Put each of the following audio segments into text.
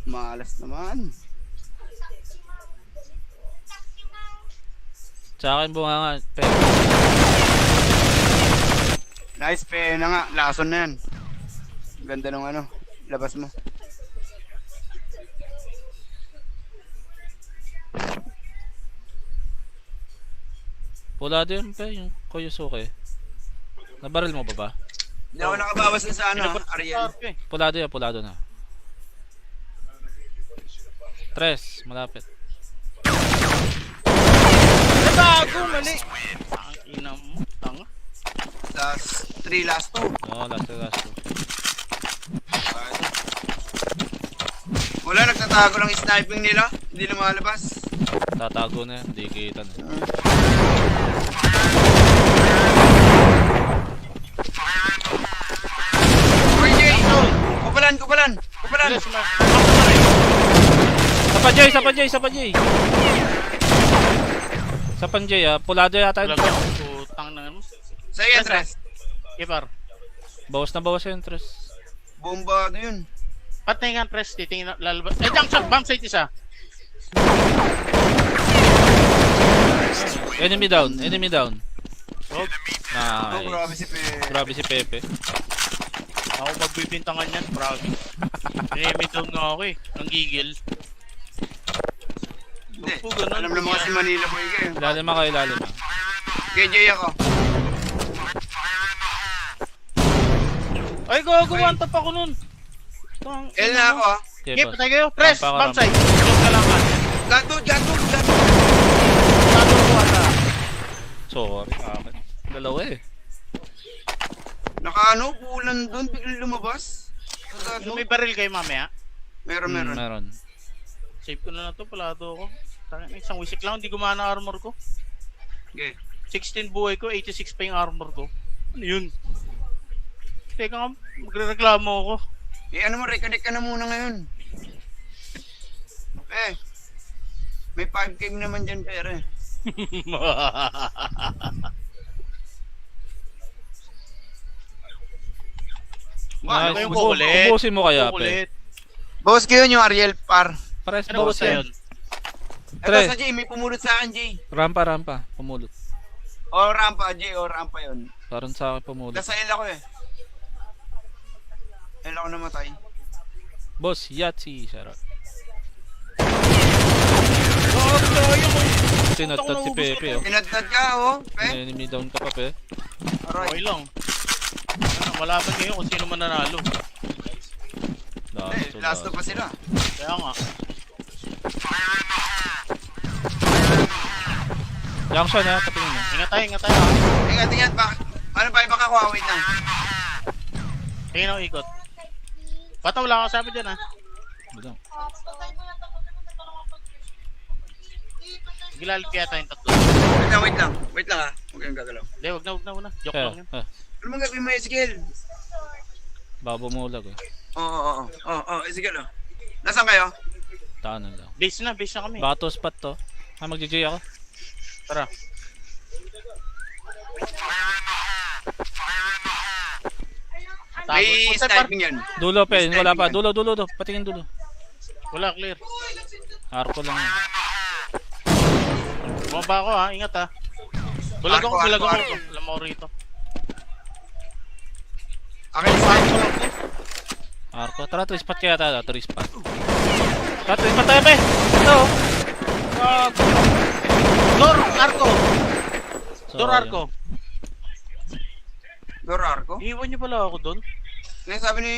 Malas naman. Sa akin bunga nga. Nice, pena nga. Lason na yan. Ganda ng ano. Labas mo. Pula din pe, yung Koyosuke. Nabaril mo ba? Hindi ako nakabawas na sa ano, Ariel. Pulado na. Tres, malapit. Natago, mali! Ang ina mo, tanga. Last 3, last 2. Oo, last 2. Wala, nagtatago lang yung sniping nila. Hindi lumalabas. Tatago na yan, hindi kita na. Uy, Jay! Kupalan! Bilis mo. Sapan Jay ah, pulado yata yun. Putang na mo. Sa iyo, Andres. Kipar. Bawas na bawas yung tres. Bombado yun. Patay nga press, titingin lalabas. Junction, bomb site isa. Enemy down. Oh, Oh, grabe Nice. si Pe. Grabe si Pepe. ako magbibintangan yan, promise. Enemy down nga ako eh. Ang gigil. Hindi. Opo, ganun. Alam naman kasi Manila boy ka eh. Ilalim ako, ilalim. Kay Jay ako. Ay, go, one tap ako nun. L na ako ah. Okay, Kip, boss. patay kayo. Press, Rampa, bomb site. Joke ka lang ka. Gato. Tato ko ata. Sorry, akin. Dalawa eh. Nakaano, pulan doon, biglang lumabas. Yung may baril kayo mamaya. Meron. Meron. Save ko na to, palado ko. Tangin na, isang wisik lang, hindi gumana armor ko. Okay. 16 buhay ko, 86 pa yung armor ko. Ano yun? Teka nga, magre-reklamo ako. Eh ano mo, reconnect ka na muna ngayon. May 5K naman dyan pera eh. Nice. Ano yung kukulit? Ubusin mo kaya, Kukulit. Boss ko yun yung Ariel par. Pares Ano ba bawas yan. yun? Ito Tre. sa Jay, may pumulot sa akin Jay. Rampa. Pumulot. O rampa Jay, o rampa yun. Parang sa akin pumulot. Nasa L ako eh. L ako namatay. Boss, Yatsi. Sarap. Tinatad si Pepe oh. Pinadnad ka oh, Pe. Enemy down ka pa pe. Okay Aray. lang. Ano, malaban kayo kung sino man nanalo. Last na pa sila. Kaya nga. Junction ha, patingin mo. Ingat tayo ha. Ingat. Ano ba baka ko? Wait lang. Tingin ako ikot. Bata wala ka sabi dyan ha. Bidang. Gilalip yata yung tatlo. Wait lang. Wait lang ah. Huwag kang gagalaw. Hindi, wag na. Joke lang yun. Ano mang gagawin mo, Ezekiel? Babumulag eh. Oo, Ezekiel oh. Nasaan kayo? Tanan lang. Base na kami. Bato spot to. Mag-GJ ako. Tara. May sniping yan. Dulo pe, wala pa. Dulo. Patingin dulo. Wala, clear. Arko lang yun. Bumaba ako ha, ingat ha. Bulag ako. Arko. Alam mo rito. Akin sa akin. Arko. Tara, 3 spot kaya tayo. 3 spot. Tara, 3 spot tayo pe. Ito. Door, Arco. Door, Sayang. Arco. Dorar ko. Iwan niyo pala ako doon. Ngayon sabi ni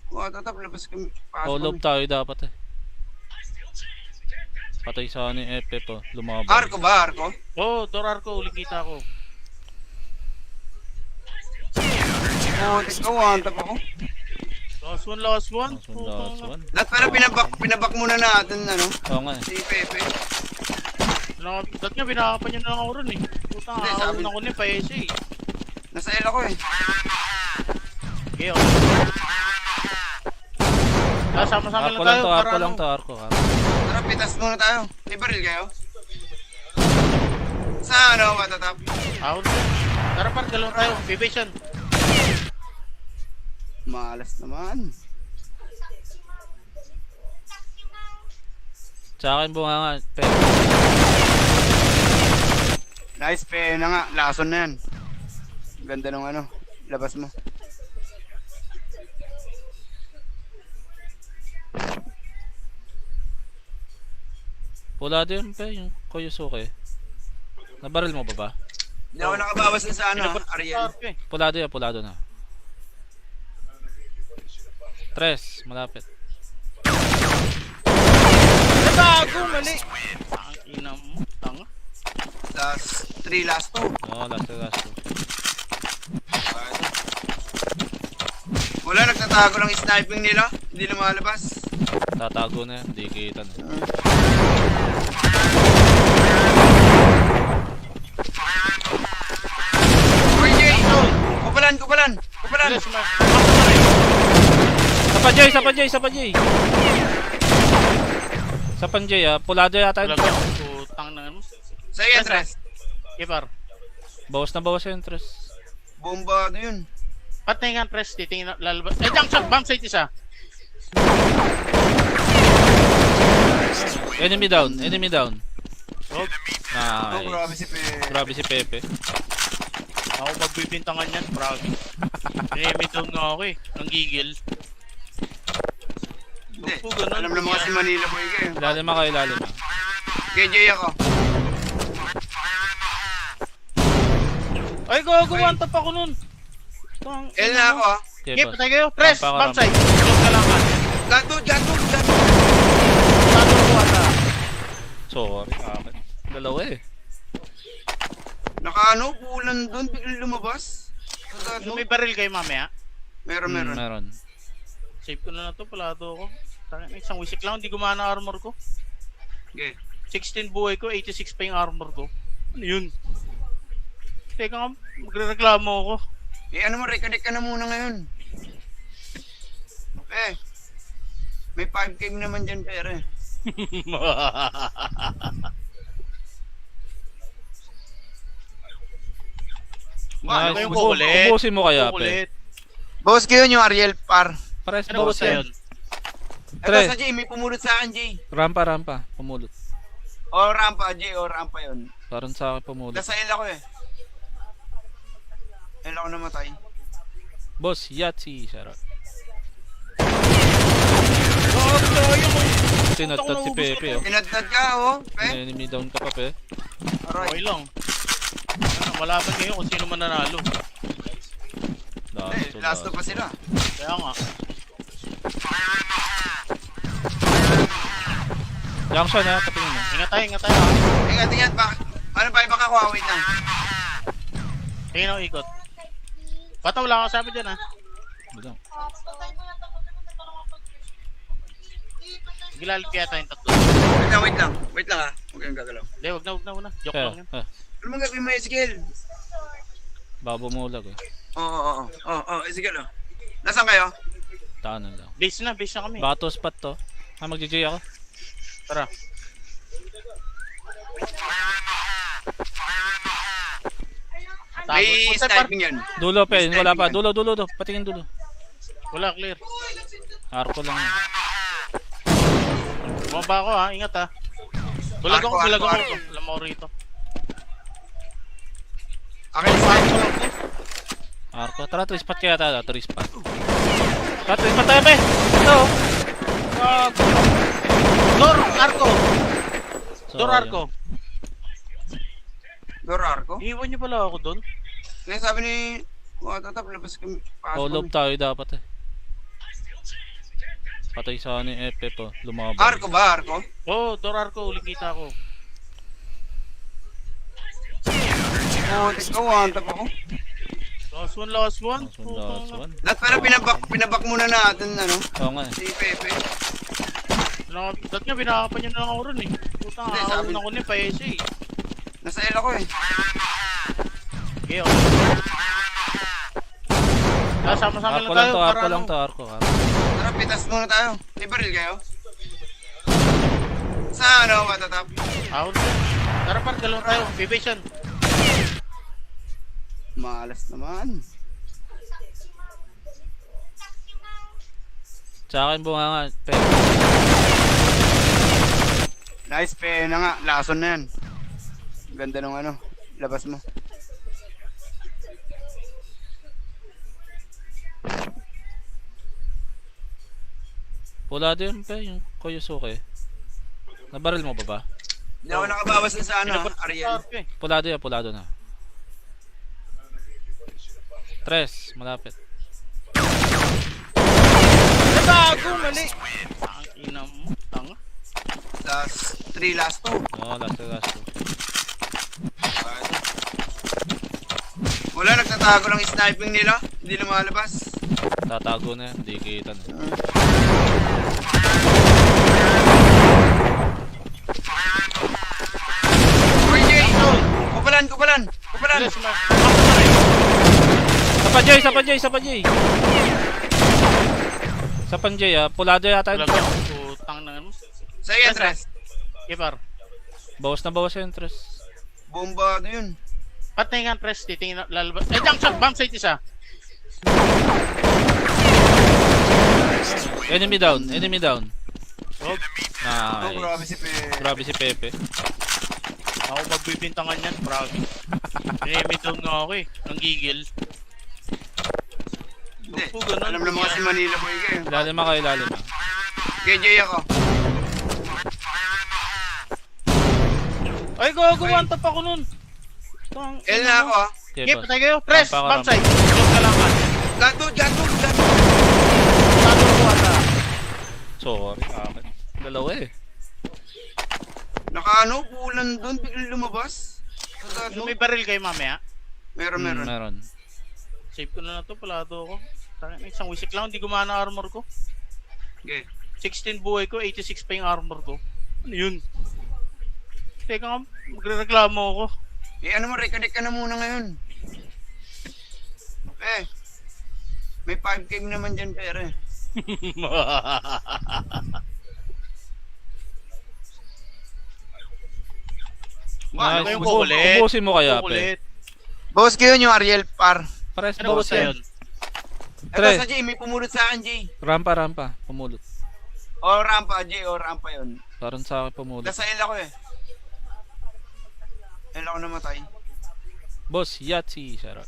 Watatap, labas kami. All of tayo dapat eh. Patay sa ano yung FF oh. Lumabang. Arko ba? Arko? Oh, door, Arco. Uling kita ko. Oo, ikaw Watatap ako. Last one. Last one. Lahat pala pinabak muna natin, ano? Oo nga eh. Si Pepe. Dati nga, binakapan niyo na lang ako ron eh. Puta, Hindi, sabi- ako ni pa-SA eh. Nasa L ako eh. Okay, okay. Sama-sama Arko lang lang tayo. to, para arko lang ano. to, arko. Tara, pitas muna tayo. May baril kayo? Sa ano, Watatap? Out. Tara par, galon tayo. Bibation. Malas naman. Sa akin bunga nga, pe. Nice, pe na nga. Lason na yan. Ganda ng ano, labas mo. Pula din pe, yung Koyosuke. Nabaril mo pa ba? Hindi ako nakabawas na sa ano, Pinabat sa Ariel. RP. Pulado na. Tres, malapit. Natago, mali! Ang ina mo, tanga. Last 3, last 2. Oo, last. Wala, nagtatago lang yung sniping nila. Hindi lumalabas. Tatago na yan, di kita na. Uy, Jay! Kupalan! Bilis, ma. Sa Panjay ah, pulado yata yun. Talaga, putang na ano. Sa iyo, Andres. Kipar. Bawas na bawas yung interest. Bombado yun. Patay nga, press. Titingin na, lalabas. Eh, junction, bomb site isa. Enemy down. Oh, Oh, grabe Nice. si Pe. Grabe si Pepe. ako magbibintangan yan, promise. Enemy down nga ako eh. Ang gigil. Hindi. Opo, ganun. Alam naman kasi Manila boy ka eh. Ilalim ako. Kay Jay ako. Ay, gago, one tap ako nun. Tang- L na ako ah. Okay, Kip, boss. patay kayo. Press, Rampa, bomb site. Close ka lang ka. Gato. Tato ko ata. Sorry. Bakit? Dalawa eh. Nakaano, pulan doon, biglang lumabas. Gato. May baril kayo mamaya. Meron. Meron. Save ko na to, palado ko. Tangin na, isang wisik lang, hindi gumana armor ko. Okay. 16 buhay ko, 86 pa yung armor ko. Ano yun? Teka nga, magre-reklamo ako. Eh ano mo, reconnect ka na muna ngayon. May 5K naman dyan pere. Nice. Ano yung Ubu- kukulit? ubusin mo kaya, Kukulit. Boss ko yun yung Ariel par. Pares Ano ba bawas yan. yun? Ito Tre. sa Jay, may pumulot sa akin Jay. Rampa. Pumulot. O rampa Jay, o rampa yun. Parang sa akin pumulot. Nasa L ako eh. L ako namatay. Boss, Yatsi. Sarap. Tinatad si Pepe oh. Tinadtad ka oh, pe. Enemy down ka pa pe. Okay Aray. lang. Ano, malaban kayo kung sino man nanalo. Last to pa sila. Kaya nga. Junction ha, patingin mo. Ingat tayo ha. Ingat. Ano ba baka ko? Wait lang. Tingin ako ikot. Bata wala ka sabi dyan ha. Bidang. Gilalip yata yung tatlo. Wait lang. Wait lang ah. Huwag kang gagalaw. Hindi, wag na. Joke lang yun. Ano mang gagawin mo, Ezekiel? Babo mulag eh. Oo, Ezekiel oh. Nasaan kayo? Tahanan lang. Base na kami. Bato spot to. Mag-GJ ako. Tara. May sniping yan. Dulo pe, May wala pa. sniping Dulo. Patingin dulo. Wala, clear. Arko lang yun. Bumaba ako ha, ingat ha. Bulag ako. Arko. Alam mo rito. Akin sa akin. Arko. Tara, 3 spot kaya tayo. 3 spot. Tara, 3 spot tayo pe. Ito. Door, Arco. So, Door, Arco. Dorar ko. Iiwan niyo pala ako doon. Kaya sabi ni Watatap, labas kami. Hold up tayo dapat eh. Patay sa ano yung FF oh. Lumabang. Arko ba? Arko? Oh, door Arco, uling kita ko. Oo, ikaw Watatap ako. Last one. Last one. Lahat pala pinabak muna natin, ano? Oo nga eh. Si Pepe. Dati nga, binakapan niyo na lang ako ron eh. Puta, Hindi, sabi- ako ni pa-SA eh. Nasa L ako eh. Okay, okay. Sama-sama Arko lang lang tayo. to, para Arko lang ano. to, Arko. Tara, pitas muna tayo. May baril kayo? Sa ano, Watatap? Out. Tara par, galon tayo. Bibation. Malas naman. Sa akin bunga nga. Pe. Nice, pena nga. Lason na yan. Ganda ng ano, labas mo. Pula din pe, yung Koyosuke. Nabaril mo pa ba? Hindi ako nakabawas na sa ano, Pinapunta Ariel. sa RP. Pulado na. Tres, malapit. Nagago, mali! Ang ina mo, tanga. Last 3, last 2. Oo, last. Wala, nagtatago lang yung sniping nila. Hindi lumalabas. Tatago na yan, hindi kita na. Uy, Jay! Kupalan! Bilis mo. Sapan Jay ah, pulado yata yun. Talaga, putang na ano. Sa'yo yan, Tres. Kipar. Bawas na bawas yung tres. Bombado yun. Patay nga press, titingin na lalabas. Eh, junction, bomb site isa. Enemy down. Oh, Oh, grabe Nice. si Pe. Grabe si Pepe. ako magbibintangan yan, promise. Enemy down nga ako eh. Ang gigil. Hindi. Opo, ganun. Alam naman kasi Manila boy ka eh. Ilalim ako, ilalim. Kay Jay ako. Ay, gago, one tap ako nun. Tang- L na ako ah. Okay, Kip, boss. patay kayo. Press, Rampa, bomb site. Close ka lang ka. Gato. Talo ko ata. Sorry, bakit? Dalawa eh. Nakaano, pulan doon, biglang lumabas. Gato. May baril kayo mamaya. Meron. Meron. Save ko na to, palado ako. Tangina, isang wisik lang, hindi gumana armor ko. Okay. 16 buhay ko, 86 pa yung armor ko. Ano yun? Teka nga, magre-reklamo ako. Eh ano mo, reconnect ka na muna ngayon. May 5K naman dyan pere. Nice. Ano yung Ubu- kukulit? ubusin mo kaya, Kukulit. Boss ko yun yung Ariel par. Pares Ano ba bawas yan. yun? Eto Tre. sa Jay, may pumulot sa akin Jay. Rampa. Pumulot. O rampa Jay, o rampa yun. Parang sa akin pumulot. Nasa L ako eh. L ako namatay. Boss, Yahtzee. Sarap.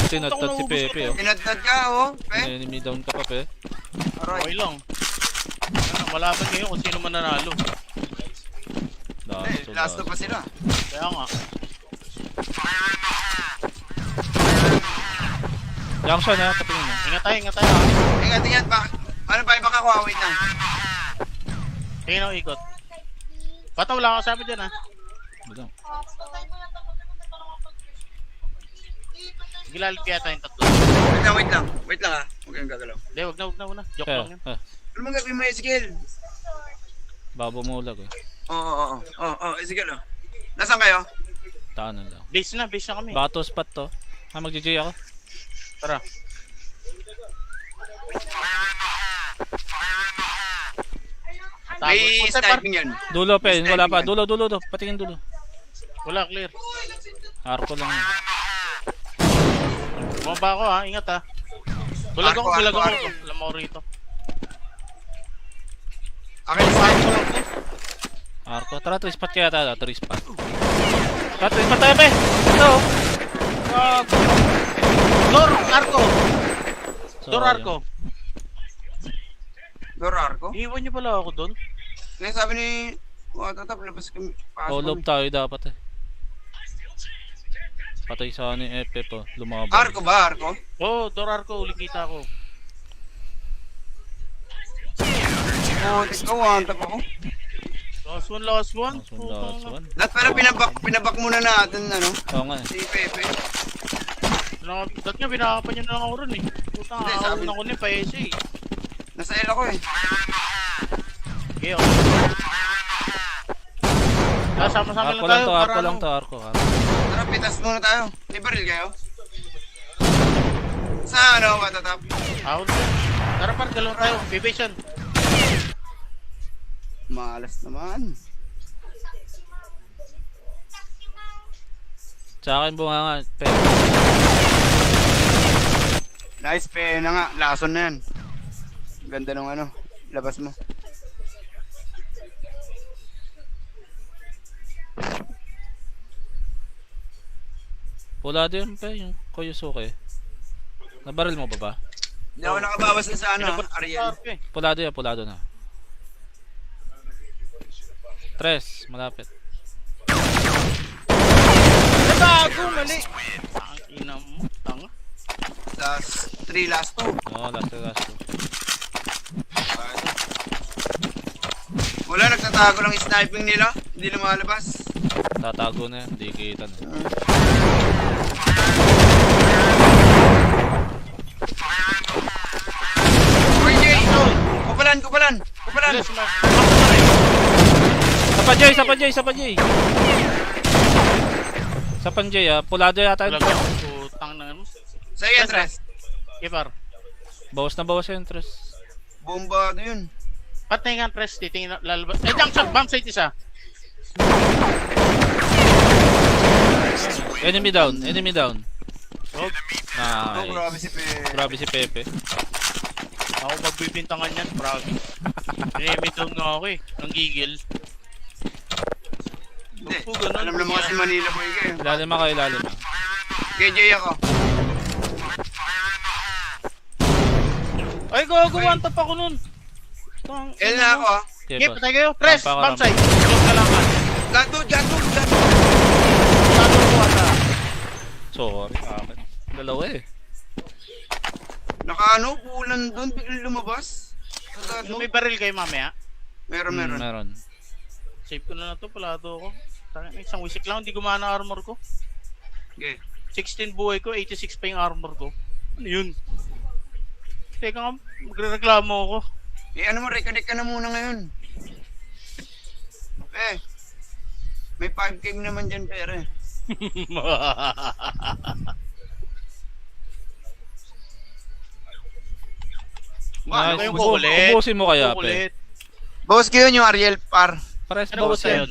Tinatad si Pepe oh. Tinadtad ka oh, pe. Enemy down ka pa, Pe. Okay Aray. lang. Ano, malaban kayo kung sino man nanalo. Last na pa sila. Kaya nga. Junction ha, patingin mo. Ingat tayo ha. Ingat. Ano ba baka kuha? Wait lang. Tingin ako ikot. Bata wala ka sabi dyan ha. Bidang. Gilalip yata yung tatlo. Wait lang. Wait lang ah. Huwag kang gagalaw. Hindi, wag na. Joke lang yun. Ano mang gagawin mo, Ezekiel? Babumulag eh. Oo, Ezekiel oh. Nasaan kayo? Tahanan lang. Base na kami. Bato spot to. Mag-GJ ako. Tara. May Tago. Par. sniping yan. Dulo, Pe. May Wala pa. sniping Dulo. Patingin dulo. Wala, clear. Arko lang yun. Bumaba ako ha, ingat ha. Bulag ako. Arko. Alam mo rito. Akin sa akin. Arko. Tara, 3 spot kaya tayo. 3 spot. Tara, 3 spot tayo, Pe. Ito. Door, Arco. Door, Sayang. Arco. Dorar ko. Iiwan niyo pala ako doon. Kaya sabi ni Watatap, labas kami. All of tayo dapat eh. Patay sa ano yung FF oh. Lumabang. Arko ba? Arko? Oh, door, Arco. Uli kita ko. Oo, ikaw Watatap ako. Last one. Last one. Lahat pala pinabak muna natin, ano? Oo nga eh. Si Pepe. Dati nga, binakapan niyo na lang ako ron eh. Puta, Hindi, sabi- ako ni pa-SA eh. Nasa L ako eh. Okay, okay. Sama-sama Arko lang lang tayo. to, para Arko lang ano. to, Arko. Tara, pitas muna tayo. May baril kayo? Sa ano, Watatap? Out. Tara par, galon tayo. Vivision. Malas naman. Sa akin bunga nga, Pe. Nice, pena nga. Lason na yan. Ganda ng ano, labas mo. Pulado yun pa yung Koyosuke. Nabaril mo ba? Hindi ako nakabawas na sa ano, Pinabot sa Ariel. RP eh. Pulado yan, pulado na. Tres, malapit. Nagago, mali! Ang ina mo, tanga. Last 3, last 2. Oo, last to. Wala, nagtatago lang yung sniping nila. Hindi lumalabas. Tatago na yan, hindi kita na. Uy, Jay! Kupalan! Bilis mo. Sa Jay ah, pulado yata yun. Talaga, putang na ano. Sa iyo, Andres. Kipar. Bawas na bawas yung tres. Bombado yun. Patay nga press, titingin na lalabas. Eh, junction, bomb site isa. Enemy down. Oh, Oh, grabe Nice. si Pe. Grabe si Pepe. ako magbibintangan yan, promise. Enemy down nga ako eh. Ang gigil. Hindi. Opo, ganun. Alam naman kasi Manila boy ka eh. Ilalim ako, ilalim. Kay Jay ako. Ay, gago, one tap ako nun. Tang- L na ako ah. Okay, Kip, boss. patay kayo. Press, Rampa, bomb site. Close ka lang ka. Gato. Talo ko ata. Sorry, bakit? Dalawa eh. Nakaano, pulan doon, biglang lumabas. Gato. May baril kayo mamaya. Meron. Meron. Save ko na to, palado ko. Tangin na, isang wisik lang, hindi gumana armor ko. Okay. 16 buhay ko, 86 pa yung armor ko. Ano yun? Teka nga, magre-reklamo ako. Eh ano mo, reconnect ka na muna ngayon. May 5k naman dyan pere. Nice. Ano yung Ubu- kukulit? ubusin mo kaya, Kukulit. Boss ko yun yung Ariel par. Pares Ano ba bawas yun? yan.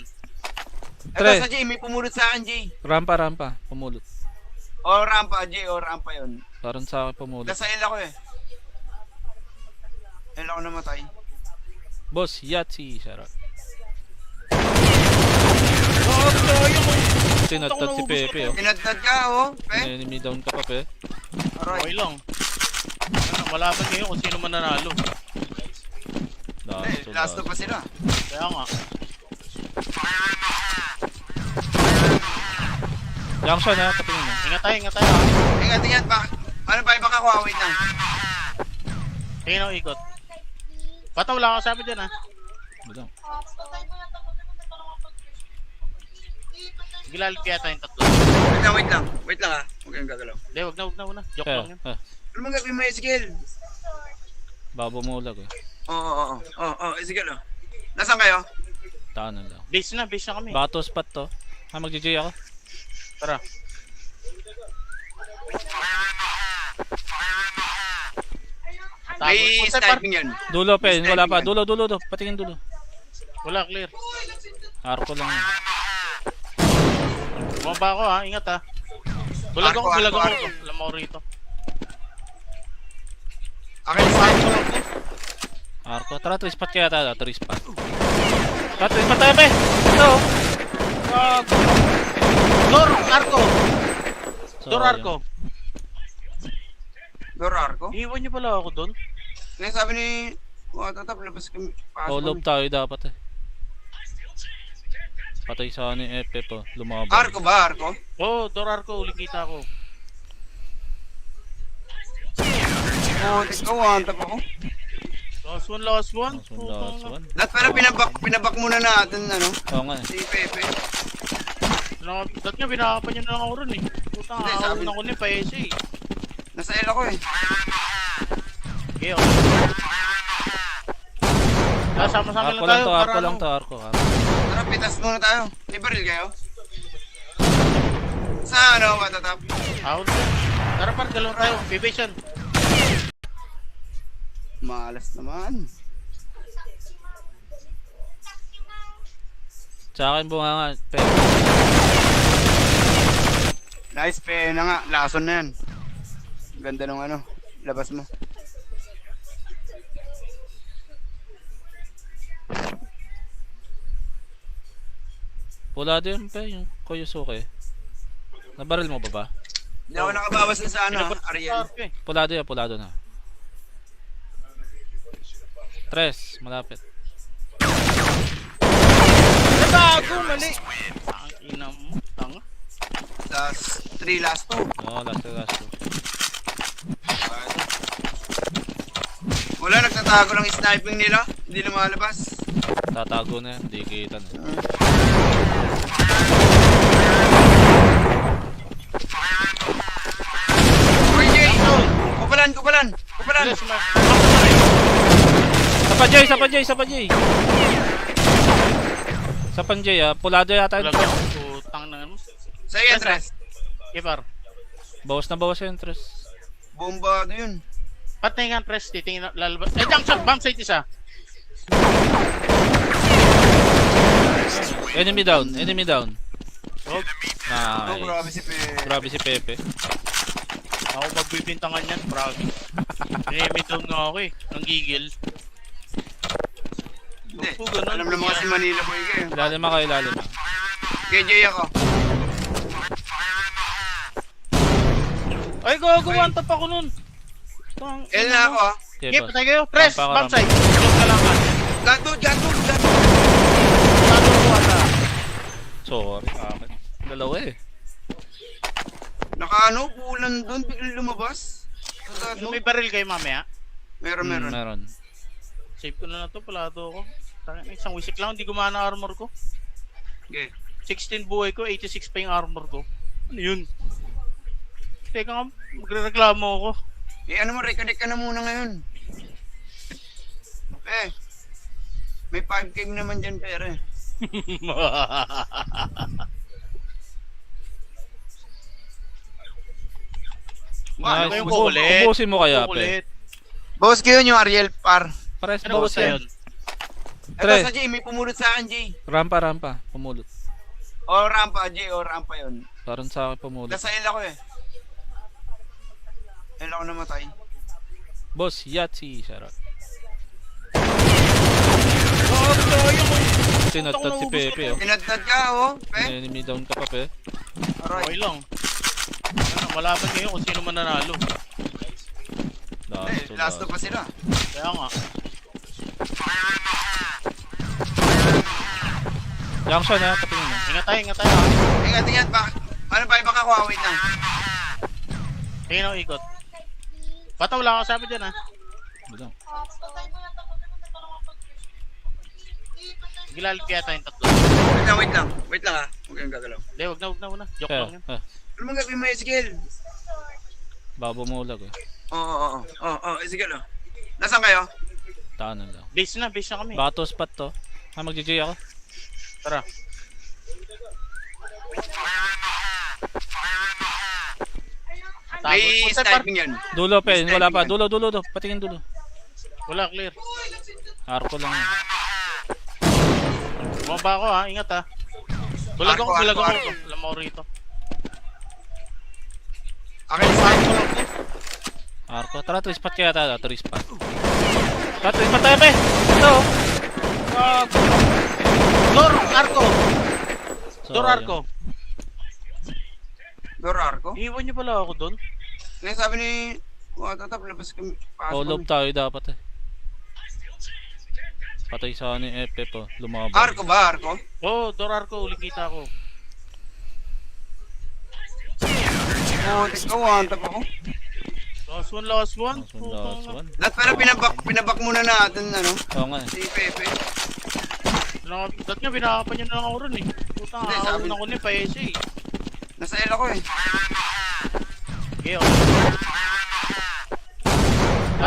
Ito Tre. sa Jay, may pumulot sa akin Jay. Rampa. Pumulot. O rampa Jay, o rampa yun. Parang sa akin pumulot. Nasa L ako eh. L ako namatay. Boss, Yahtzee. Sarap. Tinatad si Pepe oh. Tinadtad ka oh, pe. Enemy down ka pa, Pe. Okay Aray. lang. Ano, malaban ngayon kung sino man nanalo. Last to pa sila. Kaya nga. Junction ha, katingin mo. Ingat tayo ha. Ingat. Ano ba baka ko? Wait lang. Tingin ako ikot. Bata wala ka sabi dyan ha. Budong. Gilalip yata yung tatlo. Wait lang. Wait lang ah. Huwag kang gagalaw. Hindi, wag na. Joke lang yun. Ano mang gagawin mo, Ezekiel? Babumulag eh. Oo, Ezekiel oh. Nasaan kayo? Tahanan lang. Base na kami. Baka to spot to. Mag-GJ ako. Tara. May Tago. sniping yan. Dulo, Pe. May Wala pa. sniping Dulo. Patingin dulo. Wala, clear. Arko lang yun. Bumaba ako ha, ingat ha. Bulag ako. Arko. Alam mo rito. Akin sa akin. Arko. Tara, 3 spot kaya tayo. 3 spot. Tara, 3 spot tayo, Pe. Ito. Door, Arco. Door, Sayang. Arco. Dorar ko. Iiwan niyo pala ako doon. Kaya sabi ni Watatap, labas kami. All of tayo dapat eh. Patay sa ano yung FF oh. Lumabas. Arko ba? Arko? Oh, door, Arco. Uling kita ko. Oo, ikaw Watatap ako. Last one. Last one. Lahat pala pinabak muna natin, ano? Oo nga eh. Si Pepe. Dati nga, binakapan niyo na lang ako ron eh. Putang, Hindi, ahawin sabi- ako ni Paese eh. Nasa L ako eh. Okay, okay. Sama-sama lang Arko tayo. lang to, para Arko lang ano. to, Arko. Tara, pitas muna tayo. May baril kayo? Sa ano, Watatap? Ahon ko. Tara par, dalawang tayo. Bibation. Malas naman. Sa akin bunga nga, Pe. Nice, pe na nga. Lason na yan. Ganda nung ano, labas mo. Pulado yun pe, yung Koyosuke. Nabaril mo ba ba? Hindi ako nakabawas na sa ano, Pinabalik sa Ariel. ARK eh. Pulado yan, pulado na. Tres, malapit. Nagago, mali! Ang ina mo, tanga. Last 3, last 2. Oo, last two. Wala, nagtatago ng sniping nila. Hindi lumalabas. Tatago na yan, hindi kita na. Uy, Jay! Kupalan! Kupalan! Dali, sumarin. Sa pa Jay! Sa Panjay pulado yata yun. Talaga, putang na ano. Sa entrance. Kipar. Bawas na bawas yung interest. Bombado yun. Patay nga press, titingin na lalabas. Eh, junction, bomb site isa. Enemy down. Oh, Oh, grabe Nice. si Pe. Grabe si Pepe. ako magbibintangan yan, promise. Enemy down nga ako eh, nang gigil. Hindi. Opo, ganun. Alam naman kasi Manila boy kayo. Ilalim ako, ilalim. Kay Jay ako. Ay, gagawa top ako nun. Tang- L na ako ah. Okay, Okay, boss. patay kayo. Press, Rampa ka, bomb site. Close ka lang ka. Gato! Tado ko ata. Sorry. Dalawa eh. Nakaano, pulan doon, biglang lumabas. Gato. May baril kayo mamaya. Meron. Meron. Save ko na to, palado ko. Tangin, isang wisik lang, hindi gumana armor ko. Okay. 16 buhay ko, 86 pa yung armor ko. Ano yun? Teka nga, magre-reklamo ako. Eh ano mo, reconnect ka na muna ngayon. May 5K naman dyan pere. Ano Nice. yung kukulit? Ubusin mo kaya, Kukulit. Boss ko yun yung Ariel par. Pares Ano ba bawas sa yan. yun? Ito Tre. sa Jay, may pumulot sa akin Jay. Rampa. Pumulot. O rampa Jay, o rampa yun. Parang sa akin pumulot. Nasa L ako eh. L ako namatay. Boss, Yahtzee. Sarap. Sinatad si Pepe. Pinadtad ka oh, pe. Enemy down ka pa, pe. Okay Aray. lang. Ano, malaman ngayon kung sino man nanalo. Last two pa sila. Kaya nga. Junction patingin mo. Ingat tayo ha. Ingat, bakit? Ano ba, baka ko, wait lang. Tingin ako ikot. Bata wala ka sabi dyan ha. Bilang. Gilalit kaya tayong tatlo. Wait lang ah. Huwag kayong gagalaw. Hindi, wag na. Joke lang yan. Ano mong gagawin mo yung skill? Babo mo ulag eh. Oo, skill oh. Nasaan kayo? Tanan lang. Base na kami. Baka to spot to. Mag-GG ako. Tara. May Punta, sniping yan. Dulo, pe. Wala pa. Sniping Dulo. Patingin dulo. Wala, clear. Arko lang yun. Bumaba ako ha, ingat ha. Bulag Arko. ako. Alam mo rito. Akin sa akin ko lang. Arko. Tara, 3 spot kaya tayo. 3 spot. Tara, 3 spot tayo, pe. Ito. Door Arco! So, Door Arco! Dorar ko. Iwan niyo pala ako doon. Ngayon sabi ni Watatap, labas kami. Pasok Hold kami. tayo dapat eh. Patay sa ni Epe po. Lumaban. Arko ba? Arko? Oo, Door Arco, uli kita ako. Oo, ikaw, Watatap ako. Last one. Last one. Lahat pala pinabak muna natin, ano? Oo nga eh. Si Pepe. Dati nga, binakapan niyo na lang ako ron eh. Putang, Hindi, ako sabi- na ko ni pa-SA eh. Nasa L ako eh. Okay, okay.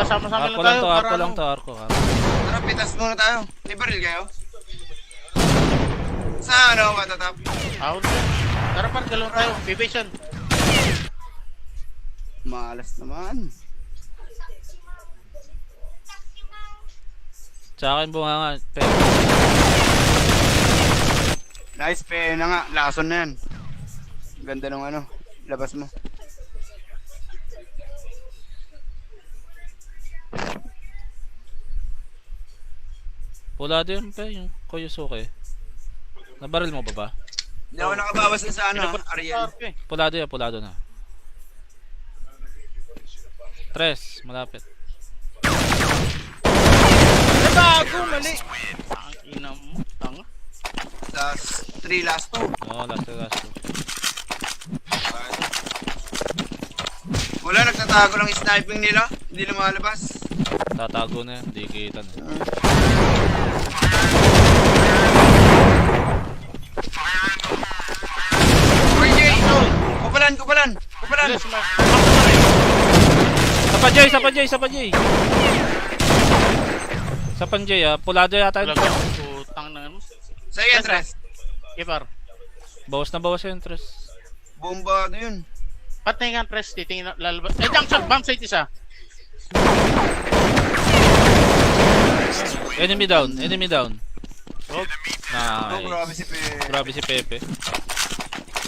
Sama-sama Arko lang lang tayo. to, para arko lang ano. to, arko. Tara, pitas muna tayo. May baril kayo? Sa ano, Watatap? Ako na. Tara par, galawin tayo. Vivacian. Malas naman. Sa akin bunga nga, pe. Nice, pe na nga. Lason na yan. Ganda nung ano, labas mo. Pulado yun, pe. Yung Koyosuke. Nabaril mo ba ba? Hindi ako nakabawas na sa ano, Pinabalik sa Ariel. RP eh. Pulado na. Tres, malapit. Gago, mali. Ang ina mo, tanga. Last 3, last 2. Oo, last two. Wala, nagtatago lang yung sniping nila. Hindi lumalabas. Tatago na yan, hindi kita na. Uy, Jay! Kupalan! Bilis, Sa pa Jay! Sa Panjay pulado yata yun. Talaga, putang na ano. Sa entrance. Kipar. Bawas na bawas yung interest. Bombado yun. Patingin press, titingin na lalabas. Eh, junction, bomb site isa. Enemy down. Oh, Oh, grabe Nice. si Pe. Grabe si Pepe.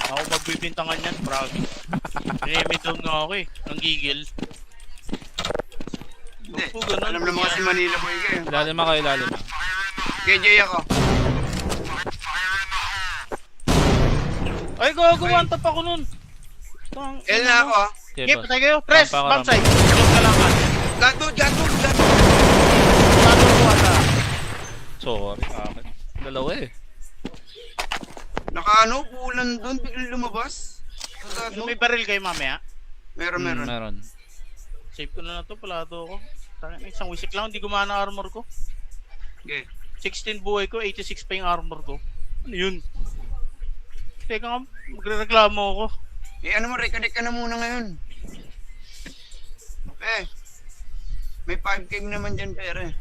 ako magbibintangan yan, promise. Enemy down nga ako eh. Nanggigil. Hindi. Opo, ganun. Alam naman kasi Manila boy kayo. Ilalim kayo, ilalim. Kay Jay ako. Ay, gagawa top ako nun. Tang- L na ako ah. Okay, Okay, boss. patay kayo. Press, Rampa ka, bomb site. Tulog ka lang ka. Gato. Talo ko ata. Sorry. Dalawa eh. Nakaano, pulan doon, biglang lumabas. Gato. May baril kayo mamaya. Meron. Meron. Save ko na to, palado ako. Tangin, isang wisik lang, hindi gumana armor ko. Okay. 16 buhay ko, 86 pa yung armor ko. Ano yun? Teka nga, magre-reklamo ako. Ano mo, reconnect ka na muna ngayon. May 5K naman dyan, pere.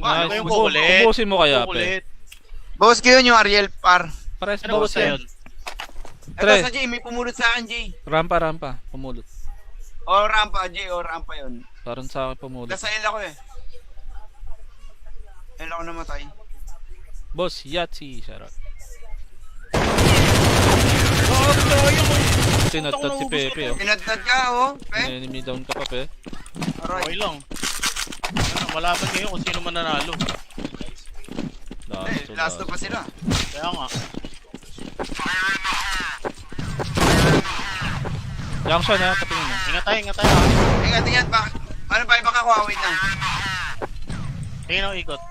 Ano ba yung Ubu- kukulit? Ubusin mo kaya, Kukulit. Boss ko yun yung Ariel par. Pares Ano ba bawas sa yan. yun? Ito Tre. sa Jay, may pumulot sa akin, Jay. Rampa. Pumulot. O rampa, Jay, o rampa yun. Parang sa akin pumulot. Nasa L ako eh. L ako namatay. Boss, Yahtzee. Charot. Sinatad si Pepe. Pinadtad ka, oh. Enemy down ka pa, Pe. Okay Aray. lang. Ano, malaman ngayon kung sino man nanalo. Last two pa sila. Kaya nga. Junction patingin mo. Ingat tayo ha. Ingat. Ano ba, baka ko, wait lang. Tingin ako ikot.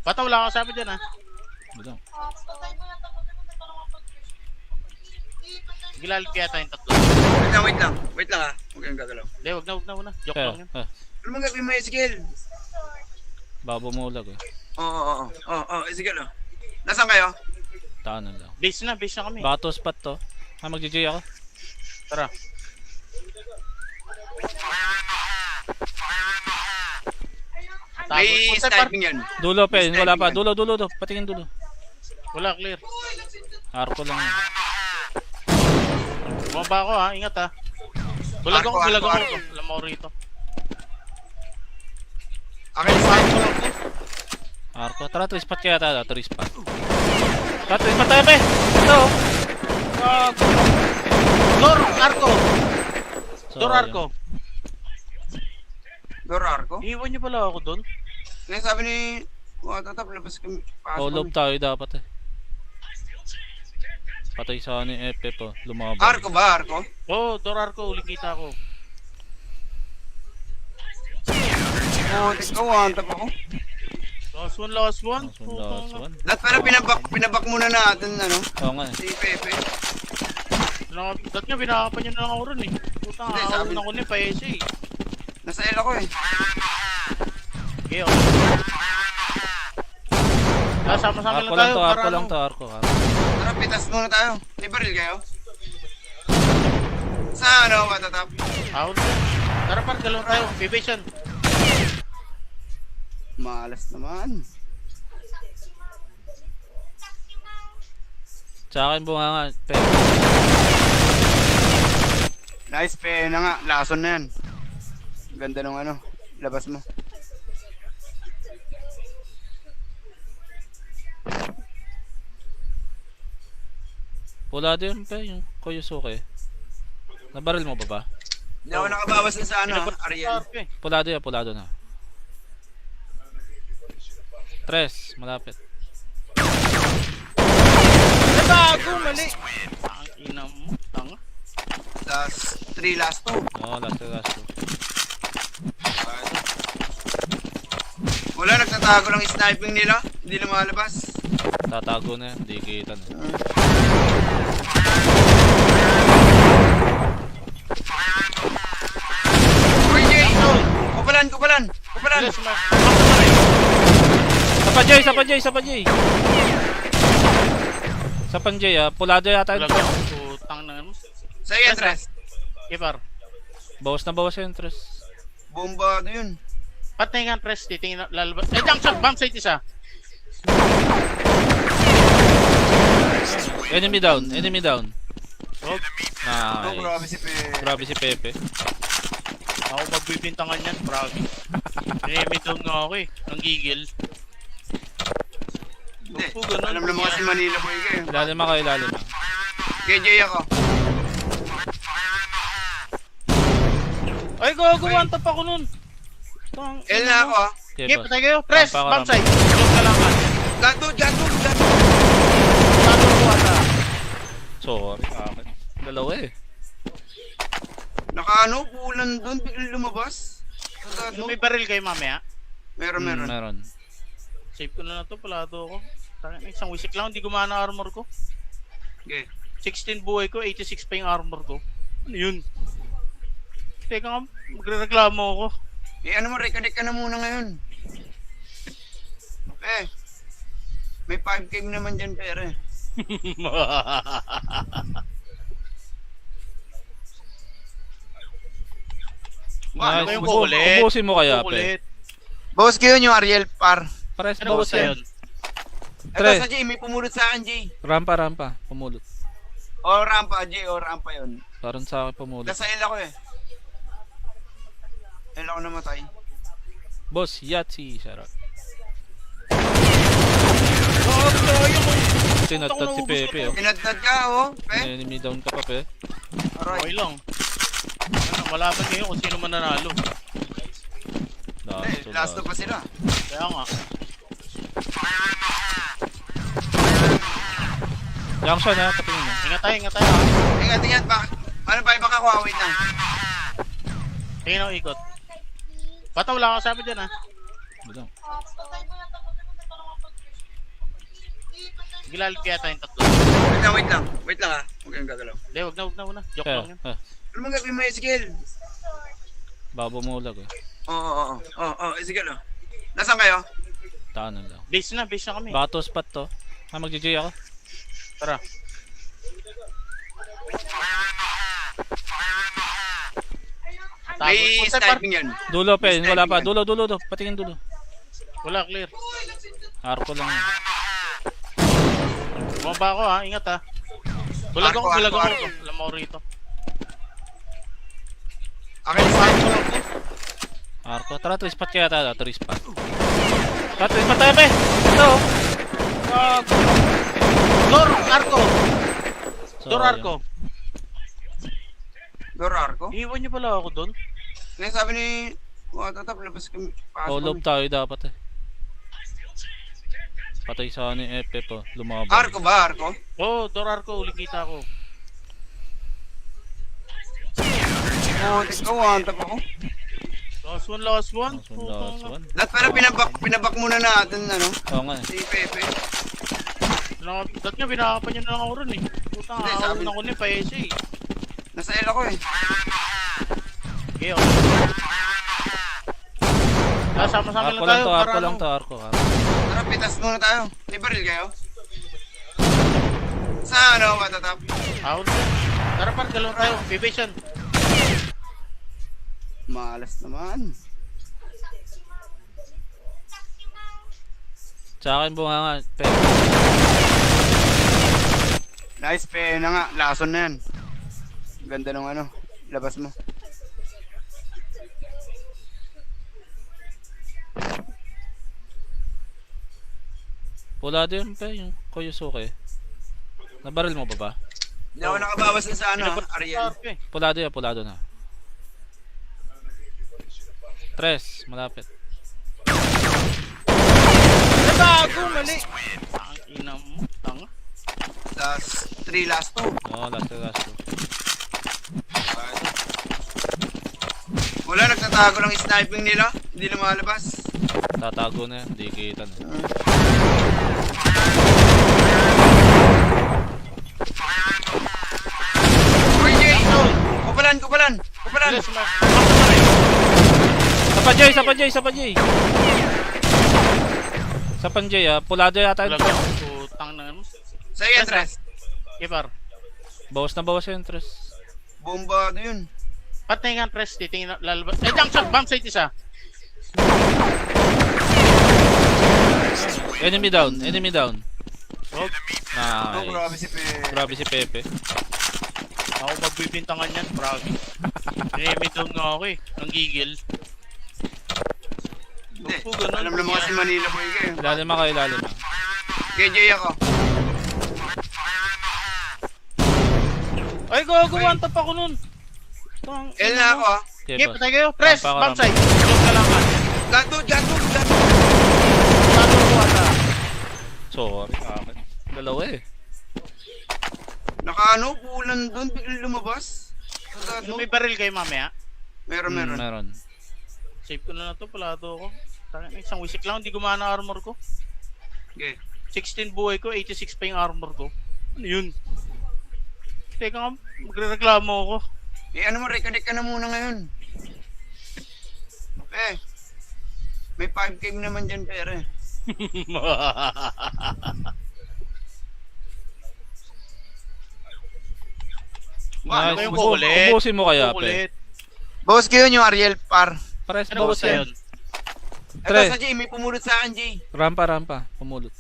Bata wala kang sabi dyan ha. Bilang. Gilalit kaya tayong tatlo. Wait lang ah. Huwag kayong gagalaw. Hindi, wag na. Joke lang yan. Ano mang gagawin mo yung skill? Babo mo ulag eh. Oo, skill oh. Nasaan kayo? Tahanan lang. Base na kami. Baka to spot to. Mag-GG ako. Tara. May Punta, sniping yan. Dulo, Pe. Wala pa. Sniping Dulo. Patingin dulo. Wala, clear. Arko lang yun. Bumaba ako ha, ingat ha. Bulag ako. Arko. Alam mo rito. Akin sa akin ko lang. Arko. Tara, 3 spot kaya tayo. 3 spot. Tara, 3 spot tayo, Pe. Ito. Door Arco. So, Door Arco. Dorar ko. Iwan niyo pala ako doon. Ngayon sabi ni Watatap, labas kami. Pasok All kami. of tayo dapat eh. Patay sa ni Epe po. Lumabas. Arko ba? Arko? Oh, Door Arco. Uli kita ako. Oo, ikaw, Watatap ako. Last one. Last one. Lahat pala pinabak muna natin, ano? Oo nga eh. Si Pepe. Dati nga, binakapan niyo na lang ako ron eh. Putang, Hindi, ako sabi- na ko ni pa-SA eh. Nasa L ako eh. Okay, okay. Sama-sama Arko lang lang tayo. to. para Arko lang ano. to. Arko. Tara, pitas muna tayo. May baril kayo? Sa ano, Watatap? Ako na. Tara par, galawin tayo. Bibation. Malas naman. Sa akin bunga nga. Pe. Nice, Pe na nga. Lason na yan. Ganda nung ano, labas mo. Pulado yun, Pe. Yung Koyosuke. Nabaril mo ba ba? Hindi ako nakabawas na sa ano, Ariel. Okay. Pulado na. Tres, malapit. Gago, mali. Ang ina mo, tanga. Last 3, last 2. Oo, last two. Wala, nagtatago lang yung sniping nila. Hindi lumalabas. Tatago na yan, hindi kita na. Uy, Jay! Kupalan! Kupalan! Wala, sumama. Sa pa Jay! Sa Panjay pulado yata yun. Talaga, putang na ano. Sa entrance. Kipar. Bawas na bawas yung interest. Bombado yun. Patingan press, titingin na lalabas. Junction, bomb site isa. Enemy down. Oh, Oh, Nice. grabe si Pe. Grabe si Pepe. ako magbibintangan yan, promise. Enemy down nga ako eh, nang gigil. Hindi. Opo, ganun. Alam naman kasi Manila boy kayo. Ilalim ako, ilalim. Kay Jay ako. Ay, gagawa top ako nun. Tang- L na ako ah. Okay, Okay, boss. patay kayo. Press, Rampa ka, bomb site. Close ka lang ka. Gato. Tato ko ata. Sorry, akin. Dalawa eh. Nakaano, pulan doon, biglang lumabas. Gato. May baril kayo mamaya. Meron. Meron. Save ko na to, palado ako. Tangin, isang wisik lang, hindi gumana armor ko. Okay. 16 buhay ko, 86 pa yung armor ko. Ano yun? Teka nga, magre-reklamo ako. Ano mo, reconnect ka na muna ngayon. May 5K naman dyan pere. Ano ba Nice. yung kukulit? Ubusin mo kaya, Kukulit. Boss ko yun yung Ariel par. Pares Ano ba bawas sa yan. yun? Ito Tre. sa Jay, may pumulot sa akin Jay. Rampa. Pumulot. O rampa Jay, o rampa yun. Parang sa akin pumulot. Nasa L ako eh. L ako namatay. Boss, Yahtzee. Sarap. Tinatad si Pepe. Pinadtad ka oh. Enemy down ka pa, Pe. Okay Aray. lang. Ano, malaman ngayon kung sino man nanalo. Last two pa sila. Kaya nga. Junction patingin mo. Ingat tayo ha. Ingat. Ano ba baka ko? Wait lang. Tingin ako ikot. Bata wala kang sabi dyan ha. Budang. Gilalit kaya tayong tatlo. Wait lang ah. Huwag kayong gagalaw. Hindi, wag na. Joke lang yan. Ano mang gagawin mo yung skill? Babo mo ulag eh. Oo. Skill oh. Nasaan kayo? Tanan lang. Base na kami. Baka to spot to. Mag-GG ako. Tara. May sniping yan. Dulo, Pe. Wala pa. Dulo. Patingin dulo. Wala, clear. Arko lang yun. Bumaba ako ha, ingat ha. Bulag ako. Arko. Alam mo rito. Akin sa akin. Arko. Tara, 3 spot kaya tayo. 3 spot. Tara, 3 spot tayo, Pe. Ito. Door, Arco. So, Door, Arco. Dorar ko. Iwan niyo pala ako doon. Ngayon sabi ni Watatap, labas kami. Hold tayo dapat eh. Patay sa ni Epe po. Lumaban. Arko ba? Arko? Oh, Door, Arco. Uli kita ako. Tis ko, wantap ako. Last one. Last one. Lahat pala pinabak muna natin, ano? Oo nga eh. Si Pepe. Dati nga, binakapan niyo na lang ako ron eh. Putang, Hindi, ako sabi- na ko ni pa-SA eh. Nasa L ako eh. Okay, okay. Sama-sama lang Arko tayo. lang to. para Arko lang ano. to. Arko. Tara, pitas muna tayo. May baril kayo? Sa ano, Watatap? Ako na. Tara par, galawin tayo. Vivacion. Malas naman. Sa akin bunga nga. Pe. Nice, Pe na nga. Lason na yan. Ganda nung ano. Labas mo. Pulado yun, Pe. Yung Koyosuke. Nabaril mo ba ba? Hindi ako nakabawas na sa ano, Ariel. Pulado na. 3. Malapit. Gago, mali. Ang ina mo, tanga. Last 3, last 2. Oo, last two. Wala, nagtatago ng sniping nila. Hindi lumalabas. Tatago na yan, hindi kita na. Uy, Jay! Kupalan! Bilis, Isa pa Jay! Sa Panjay pulado yata yun. Talaga, putang na ano. Sa'yo yan, Tres. Kipar. Bawas na bawas yung interest. Bombado yun. Patay nga, press. Titingin na, lalabas. Eh, jump shot, bomb site isa. Enemy down. Oh, Oh, Nice. grabe si Pe. Grabe si Pepe. ako magbibintangan yan, promise. Enemy down nga ako eh. Ang gigil. Hindi. Opo, ganun. Alam naman kasi Manila boy kayo. Ilalim kayo, ilalim. Kay Jay ako. Ay, gagawa top ako nun. L na ako ah. Okay, patay kayo. Press, Rampa. bomb site. Joke ka lang ka. Gato. Tato ko ata. Sorry, akin. Dalawa eh. Nakaano, pulan doon, biglang lumabas. Gato. May baril kayo mamaya. Meron. Meron. Save ko na to, palado ako. Isang wisik lang, hindi gumana armor ko. Okay. 16 buhay ko, 86 pa yung armor ko. Ano yun? Teka nga, magre-reklamo ako. Ano mo, reconnect ka na muna ngayon. May 5K naman dyan, pere. Ano Nice. yung kukulit? Ubusin mo kaya, Kukulit. Boss ko yun yung Ariel par. Pares Ano ba bawas sa yan. yun? Ito sa Jay, may pumulot sa akin, Jay. Rampa. Pumulot.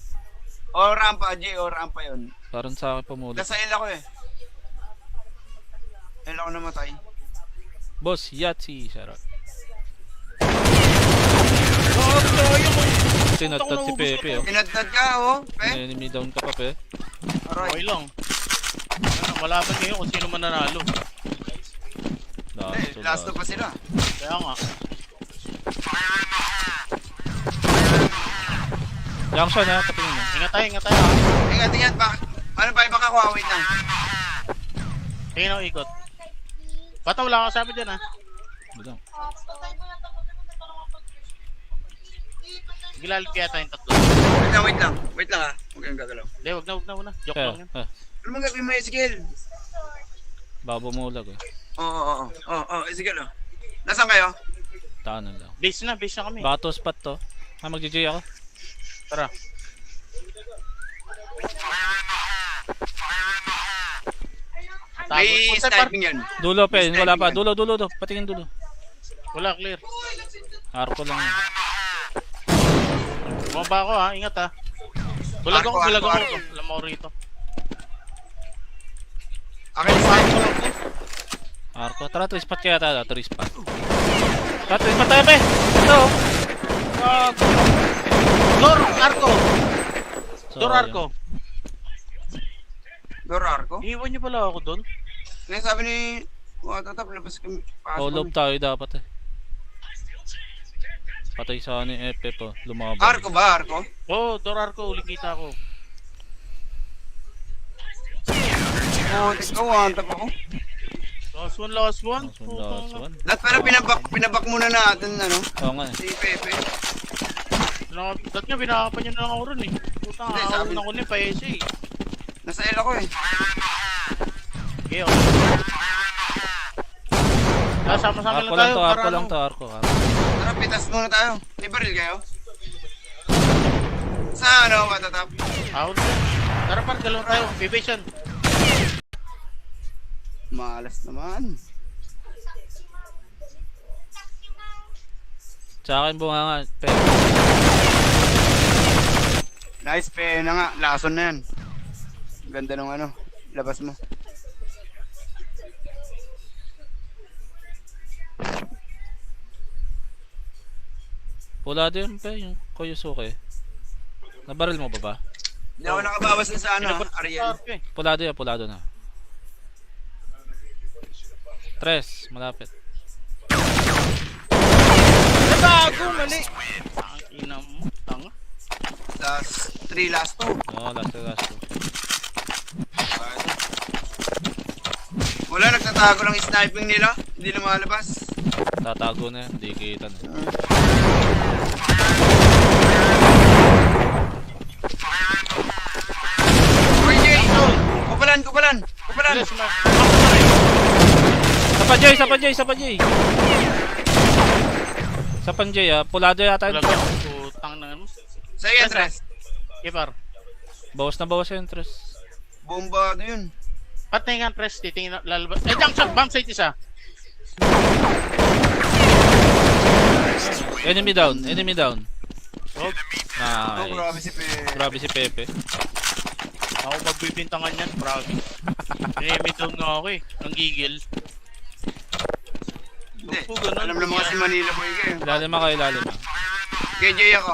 O rampa, Jay, o rampa yun. Parang sa akin pumulot. Nasa L ako eh. L ako namatay. Boss, Yahtzee. Charot. Sinatad si Pepe Tinadtad ka, oh. Enemy down ka pa, Pe. Okay Aray. lang. Ano, malaman ngayon kung sino man nanalo. Last pa sila. Kaya nga. Junction patingin mo. Ingat tayo. Ingat. Ano ba, baka ko, wait lang. Tingin ako ikot. Bata wala kang sabi dyan ha. Bilang. Gilalit kaya tayong tatlo. Wait lang ah. Huwag kang gagalaw. Hindi, wag na. Joke lang yan. Ano mang gagawin mo, Ezekiel? Babo mo ulag eh. Oo, Ezekiel oh. Nasaan kayo? Tanan lang. Base na kami. Baka to spot to. Mag-GG ako. Tara. May sniping yan. Dulo, Pe. Wala pa. Dulo. Patingin dulo. Wala, clear. Arko lang yun. Bumaba ako ha, ingat ha. Bulag ako. Arko. Alam mo rito. Akin sa akin ko lang. Arko. Tara, 3 spot kaya tayo. 3 spot. Tara, 3 spot tayo, Pe. Ito. Door, Arco. So, Door, Arco. Dorar ko. Iwan niyo pala ako doon. Ngayon sabi ni Watatap, labas kami. Hold up tayo dapat eh. Patay sa ni Epe po. Lumaban. Arko ba? Arko? Oh, Door, Arco. Uling kita ako. Oo, ikaw, Watatap ako. Last one. Last one. Lahat pala pinabak muna natin, ano? Oo nga eh. Si Pepe. Dati nga, binakapan niyo na lang ako ron eh. Putang, Hindi, ako sabi- na ko ni pa-SA eh. Nasa L ako eh. Okay, okay. Sama-sama lang Arko tayo. lang to. para Arko lang ano. to. Arko. Tara, pitas muna tayo. May baril kayo? Sa ano, Watatap? Ako na. Tara par, galawin tayo. Bibation. Malas naman. Sa akin bunga nga. Pe. Nice, Pe na nga. Lason na yan. Ganda ng ano, labas mo. Pulado yun, Pe. Yung Koyosuke. Nabaril mo ba? Hindi ako nakabawas na sa ano, Ariel. Pulado na. 3, malapit. Gago, mali. Ang ina mo, tanga. Last 3, last 2. Oo, last to last to. Wala, nagtatago lang yung sniping nila. Hindi lumalabas. Tatago na yan, hindi kita na. Uy, Jay! Kupalan, kupalan! Kupalan! Bilis, ma. Sa pa Jay! Sa pan Jay ah, pulado yata Wala yun. ka. Putang na ano. Sa iyo, Andres. Kipar. Bawas na bawas yung interest. Bombado yun. Patay nga press, titingin na lalabas. Eh, junction, bomb site isa. Enemy down, enemy down. Oh, Oh, grabe Nice. si Pe. Grabe si Pepe. ako magbibintangan yan, promise. Enemy down nga ako eh. Ang gigil. Hindi. Opo, ganun. Alam naman kasi Manila boy kayo. Ilalim ako, ilalim ako. Kay Jay ako.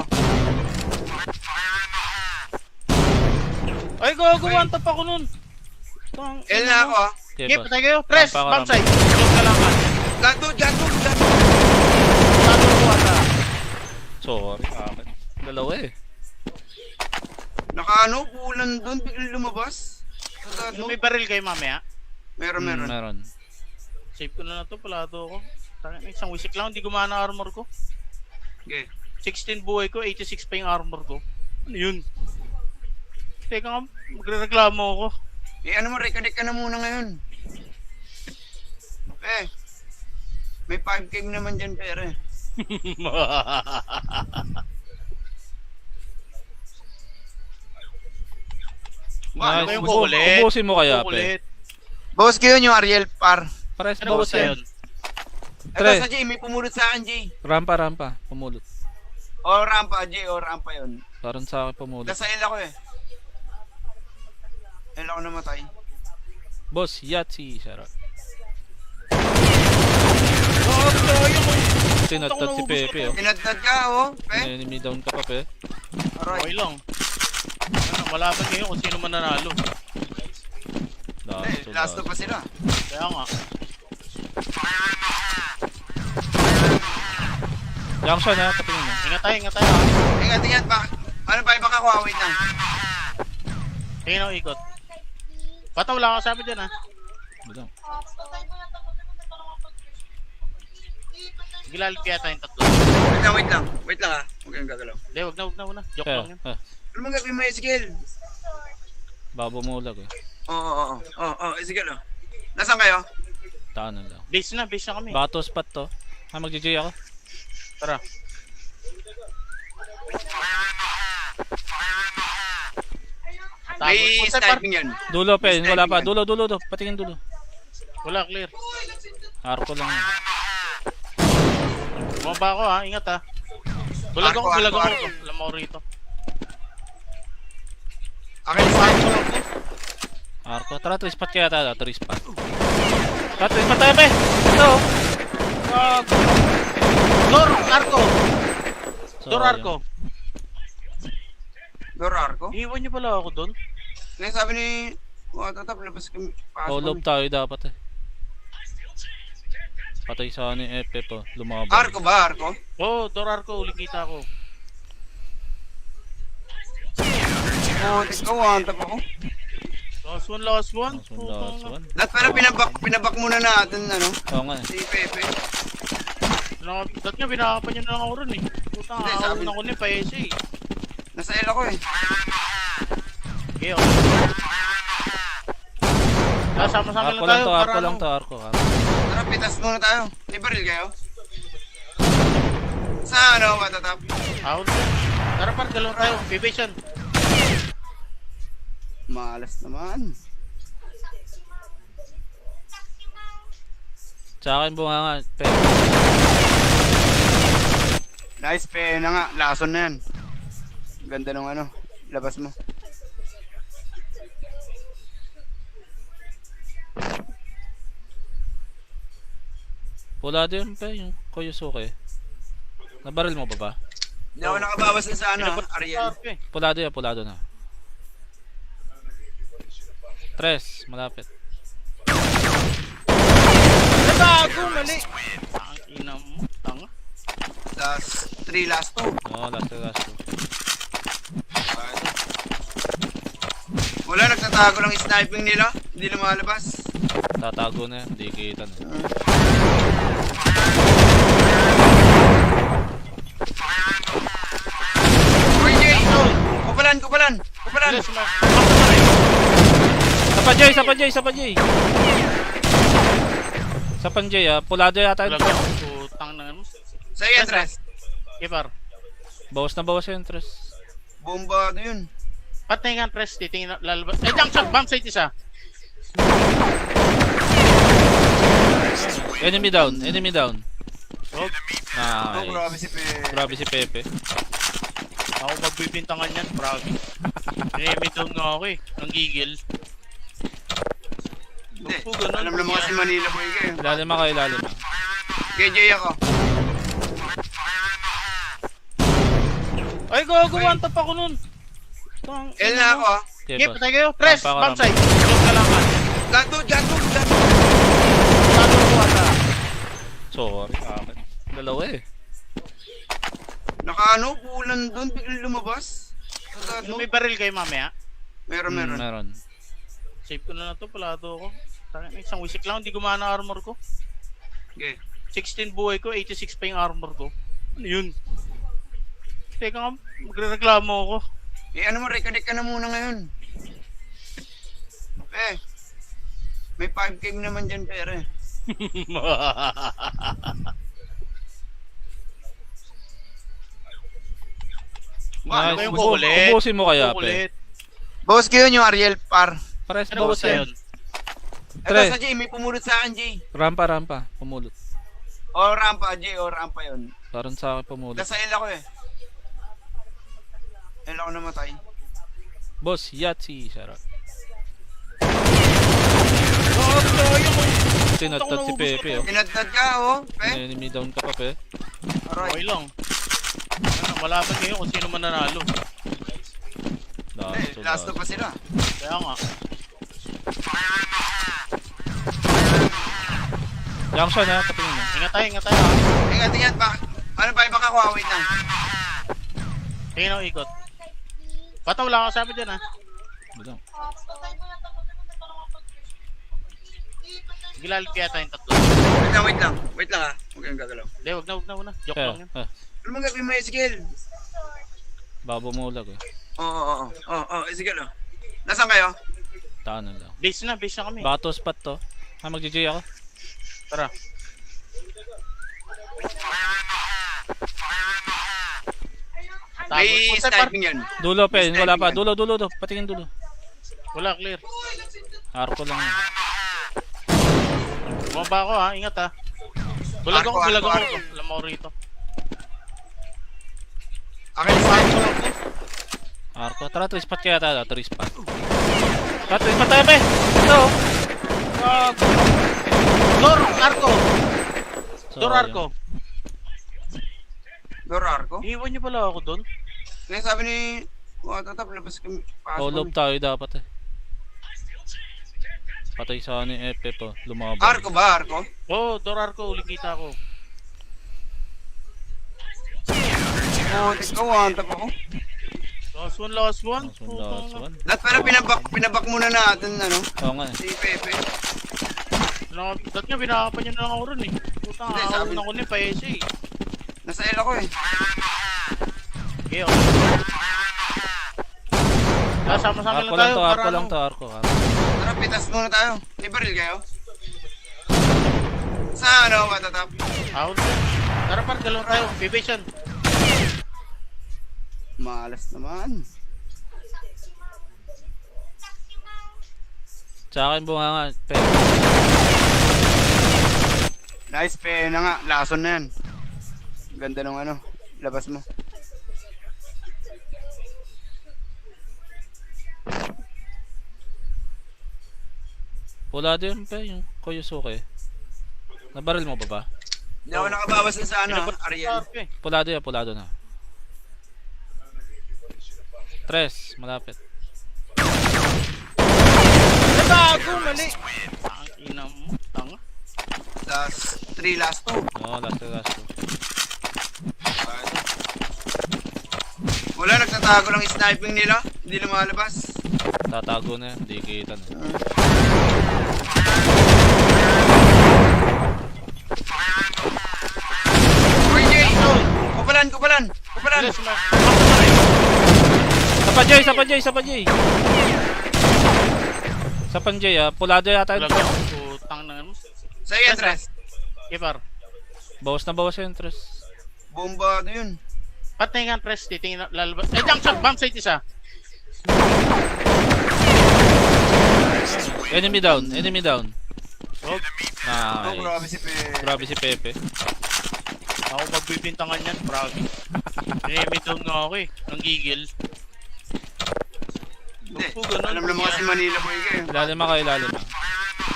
Ay, gagawa top ako nun. L na ako ah. Okay, Okay, boss. patay kayo. Press, Rampa ka, bomb site. Close ka lang ka. Gato, gato, gato. Tato ko ata. Sorry, akin. Dalawa eh. Nakaano, pulan doon, biglang lumabas. Yung may baril kayo mamaya. Meron, meron. Meron. Save ko na to, palado ko. Isang wisik lang, hindi gumana armor ko. Okay. 16 buhay ko, 86 pa yung armor ko. Ano yun? Teka nga, magre-reklamo ako. Eh, ano mo, reconnect ka na muna ngayon. Eh, may 5K naman dyan, pere. Ano Nice. yung kukulit? Ubusin mo kaya, Kukulit. Bawas ko yun yung Ariel, par. Pares Ano bawas ba yan. yun? Ito Tre. sa Jay, may pumulot sa akin, Jay. Rampa. Pumulot. O, rampa, Jay, o, rampa yun. Parang sa akin pumulot. Nasa L ako eh. L ako namatay. Boss, Yahtzee. Sarap. Tinatad si Pepe oh. Tinadtad ka, oh. Pe, Enemy down ka pa, Pe. Okay aray. lang. Ano, malaman ngayon kung sino man nanalo. Eh, last na pa sila. Kaya nga. Junction ha, patingin mo. Ingat tayo ha. Ingat, ingat, bak. Ano ba, baka ko, wait lang. Tingin ako ikot. Bata, wala kang sabi dyan ha. Bilang. Gilalit kaya tayong tatlo. Wait lang. Wait lang, ha. Huwag kayong gagalaw. Hindi, wag na. Joke lang yan. Ano mga gagawin mo yung skill? Babo mo ulag eh. Oo, skill, oh. Nasaan kayo? Taan na lang. Base na kami. Baka to spot to. Mag-GG ako. Tara. May sniping yan. Dulo, Pe. Wala pa. Dulo. Patingin dulo. Wala, clear. Arko lang yan. Bumaba ako ha, ingat ha. Bulag ako. Arko. Alam mo rito. Akin sa akin. Arko. Tara, 3 spot kaya tayo. 3 spot. Tara, 3 spot tayo, Pe. Ito. Wag. Door, Arco! So, Door, Arco. Dorar ko. Iiwan niyo pala ako doon. Ngayon sabi ni Watatap, labas kami. All-up tayo dapat eh. Patay sa ano yung FF oh. Lumabas. Arko ba, Arko? Oo, Door, Arco. Uling kita ako. Oo, tika, one-tap ako. Last one. Last one. Lahat pala pinabak muna natin, ano? Oo nga eh. Si Pepe. Dati nga, binakapan niyo na lang ako ron eh. Puta, Hindi, sabi- aawin ako ni pa-SA eh. Nasa L ako eh. Okay, okay. Sama-sama Arko lang lang tayo. to, para arko lang ano. to, arko. Tara, pitas muna tayo. May baril kayo? Sa ano, Watatap? Ako na. Tara par, galawin tayo. Bibation. Malas naman. Sa akin bunga nga, Pe. Nice, Pe na nga. Lason na yan. Ganda nung ano, labas mo. Pulado yun, Pe, yung Koyosuke. Nabaril mo ba? Hindi ako nakabawas na sa ano, Ariel. Pulado na. 3, malapit. Nagago, mali. Ang ina mo, tanga. Last 3, last 2. Oo, last to. nagtatago lang yung sniping nila. Hindi lumalabas. Tatago na yan, hindi kita na. Uy, Jay! Kupalan, kupalan! Kupalan! Bilis, makakita na rin. Isa pa Jay! Isa pang Jay ah, pulado yata yun. Walang yan. Putang na ano. Sa iyo, Andres. Kipar. Bawas na bawas yung interest. Bombado yun. Patay nga press, titingin na lalabas. Eh, junction, bomb site isa. Enemy down. Oh, Oh, grabe Nice. si Pe. Grabe si Pepe. ako magbibintangan yan, promise. Enemy down nga ako eh. Ang gigil. Hindi. Opo, ganun. Alam naman kasi Manila boy kayo. Ilalim ako, ilalim. Kay Jay ako. Ay, gagawa top ako nun. L na ako ah. Okay, Kip, boss. patay kayo. Press, Rampa ka, bomb site. Close ka lang ka. Gato. Talo ko ata. Sorry, akin. Dalawa eh. Nakaano, pulan doon, biglang lumabas. Gato. May baril kayo mamaya. Meron. Meron. Save ko na to, palado ko. Isang wisik lang, hindi gumana armor ko. Okay. 16 buhay ko, 86 pa yung armor ko. Ano yun? Teka nga, magre-reklamo ako. Eh ano mo, reconnect ka na muna ngayon. May 5K naman dyan pere. Ano Nice. yung kukulit? Ubusin mo kaya, Kukulit. Boss ko yun yung Ariel par. Pares Ano bawas ba yan. yun? Ito Tre. sa Jay, may pumulot sa akin Jay. Rampa. Pumulot. O rampa Jay, o rampa yun. Parang sa akin pumulot. Nasa L ako eh. L ako namatay. Boss, Yahtzee. Sarap. Tinatot si Pepe oh. Tinadtad ka oh, pe. Enemy down ka pa, Pe. Okay Aray. lang. Ano, malaman ngayon kung sino man nanalo. Last na pa sila. Kaya nga. Junction ha, patingin mo. Ingat tayo ha. Ingat, bakit? Ano ba, baka ko, wait lang. Tingin ako ikot. Bata wala kang sabi dyan ha. Bilang. Gilalit kaya tayong tatlo. Wait lang ha. Huwag kayong gagalaw. Hindi, wag na. Joke Kaya, lang yan. Ano mga gagawin mo yung skill? babo mo ulag eh. Oo, sige lang. Nasaan kayo? Tanan lang. Base na kami. Baka to spot to. Mag-GG ako. Tara. May sniping yan. Dulo, Pe. Wala pa. Dulo. Patingin dulo. Wala, clear. Arko lang yun. Bumaba ako ha, ingat ha. Bulag ako. Arko. Alam mo rito. Akin sa akin. Arko. Tara, 3 spot kaya tayo. 3 spot. Tara, 3 spot tayo, Pe. Ito. Door, Arco! So, Door, Arco. Dorar ko. Iiwan niyo pala ako doon. Kaya sabi ni Watatap, labas kami. All-up tayo dapat eh. Patay sa ano yung FF oh. Lumabas. Arko ba, Arko? Oo, Door, Arco. Uling kita ako. Oo, tika, one-tap ako. Last one. Last one. Lahat pala pinabak muna natin, ano? Oo nga eh. Si Pepe. Dati nga, binakapan niyo na lang ako ron eh. Putang, Hindi, sabi- ako na pa SA eh. Nasa L ako eh. Okay, okay. Sama-sama Arko lang lang tayo. to, para arko lang ano. to, arko. Tara, pitas muna tayo. May baril kayo? Sa ano, Watatap? Ako na. Tara par, galawin tayo. Bibation. Malas naman. Sa akin bunga nga, Pe. Nice, pe na nga. Lason na yan. Ganda ng ano, labas mo. Pula din, Pe, yung Koyosuke. Nabaril mo ba? Hindi ako nakabawas na sa ano, Ariel. Pulado na. 3, malapit. Nabago, mali. Ang ina mo, tanga. Last 3, last 2. Oo, last. Wala, nagtatago lang yung sniping nila. Hindi lumalabas. Tatago na yan, hindi kita na. Uy, Jay! Kupalan, kupalan! Kupalan! Bilis, Sa pa Jay! Sa pan Jay ah, pulado yata yun. Putang na ano. Sa iyo, Andres. Kipar. Bawas na bawas yung interest. Bombado yun. Patay nga press, titingin na lalabas. Eh, junction, bomb site isa. Enemy down. Oh, Oh, grabe Nice. si Pe. Grabe si Pepe. ako magbibintangan yan, promise. Enemy down nga ako eh. Ang gigil. Hindi. Opo, ganun. Alam naman kasi Manila boy kayo. Ilalim ako, ilalim.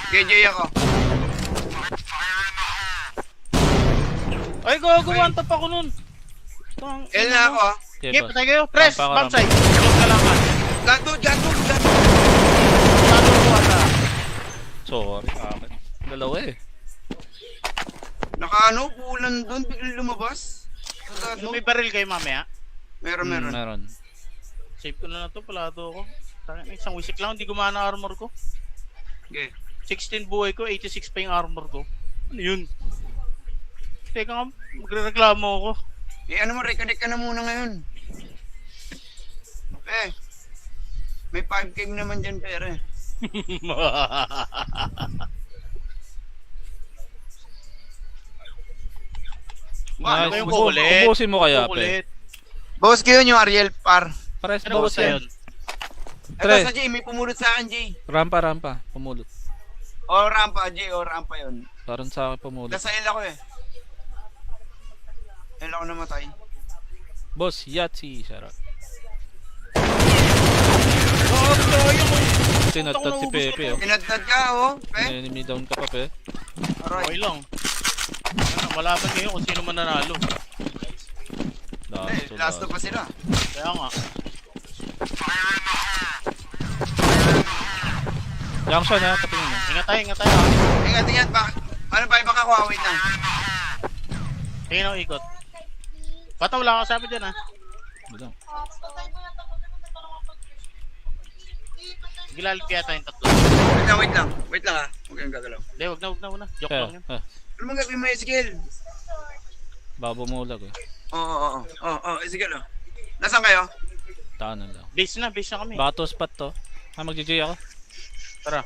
KJ ako. Ay, gagawa top ako nun. L na ako ah. Okay, Kip, boss. patay kayo. Press, Rampa, bomb site. Kip ka lang ka. Gato. Talo ko ata. Sorry. Dalawa eh. Nakaano, pulan doon, biglang lumabas. Gato. May baril kayo mamaya. Meron. Meron. Save ko na to, palado ko. Isang wisik lang, hindi gumana armor ko. Okay. 16 buhay ko, 86 pa yung armor ko. Ano yun? Teka nga, magre-reklamo ako. Eh ano mo, reconnect ka na muna ngayon. May 5K naman dyan pera eh. Ano Nice. kayong kukulit? Ubusin mo kaya, Kukulit. Bawas ko yun yung Ariel par. Pares Ano bawas ba yan. yun? Ito Tre. sa Jay, may pumulot sa akin Jay. Rampa. Pumulot. O rampa Jay, o rampa yun. Parang sa akin pumulot. Nasa L ako eh. L ako namatay. Boss, Yahtzee. Sarap. Tinatot si Pepe oh. Tinadtad ka oh. Enemy down ka pa, Pe. Okay Aray. lang. Ano, malaman ngayon kung sino man nanalo. Last na pa sila. Kaya nga. Junction ha, patingin mo. Ingat tayo ha. Ingat. Ano ba, baka ko wait lang. Tingin ako ikot. Bata, wala kang sabi dyan ha. Bilang. Gilalit kaya tayong tatlo. Wait lang. Wait lang ha. Huwag kayong gagalaw. Hindi, wag na. Joke lang yan. Ano mga gagawin mo yung skill? Babo mo ulag eh. Oo. Skill oh. Nasaan kayo? Tanan lang. Base na kami. Baka to spot to. Mag-GG ako. Tara.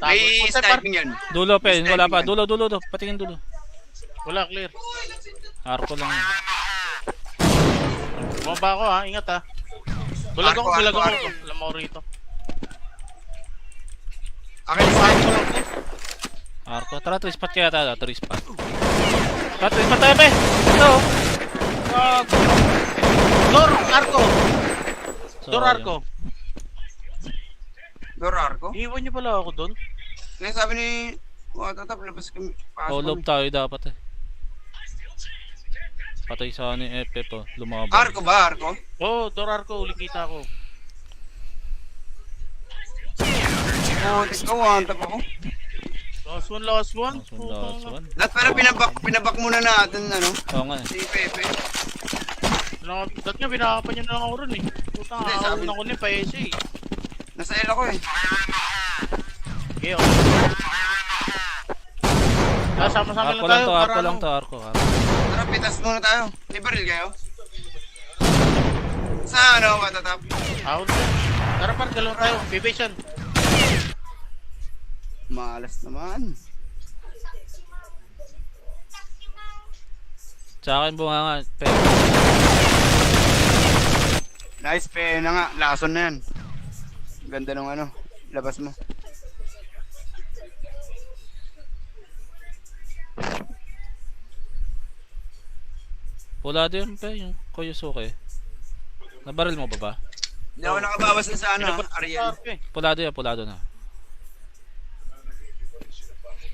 May Punta, sniping yan. Dulo, Pe. Sniping Wala pa. yan. Dulo. Patingin dulo. Wala, clear. Arko lang yun. Bumaba ako ha, ingat ha. Bulag ako. Arko. Alam mo rito. Akin sa akin. Arko. Tara, 3 spot kaya tayo. 3 spot. Tara, 3 spot tayo, Pe. Ito. Door, Arko. So, Door, Arko. Dorar ko. Iiwan niyo pala ako doon. Kaya sabi ni Watatap, labas kami. Oh, lob tayo dapat eh. Patay sa ano yung FF oh. Lumabas. Arko ba? Arko? Oo, door Arko. Uling kita ko. Oo, tika, one-tap ako. Last one. Last one. Lahat pala pinabak muna natin, ano? Oo nga eh. Si Pepe. Dati nga, binakapan niyo na lang ako ron eh. Putang, Hindi, sabi- aawin ako ni pa-SA eh. Nasa L ako eh. Okay, okay. Sama-sama Arko lang lang tayo. to, para Arko lang ano. to, Arko. Tara, pitas muna tayo. May baril kayo? Sa ano, Watatap? Out. Tara par, galawin tayo. Bibation. Malas naman. Sa akin bunga nga, Pe. Nice, Pe na nga. Lason na yan. Ganda ng ano, labas mo. Pulado yun, Pe, yung Koyosuke. Nabaril mo ba? Hindi ako nakabawas na sa ano, Ariel. Pulado na.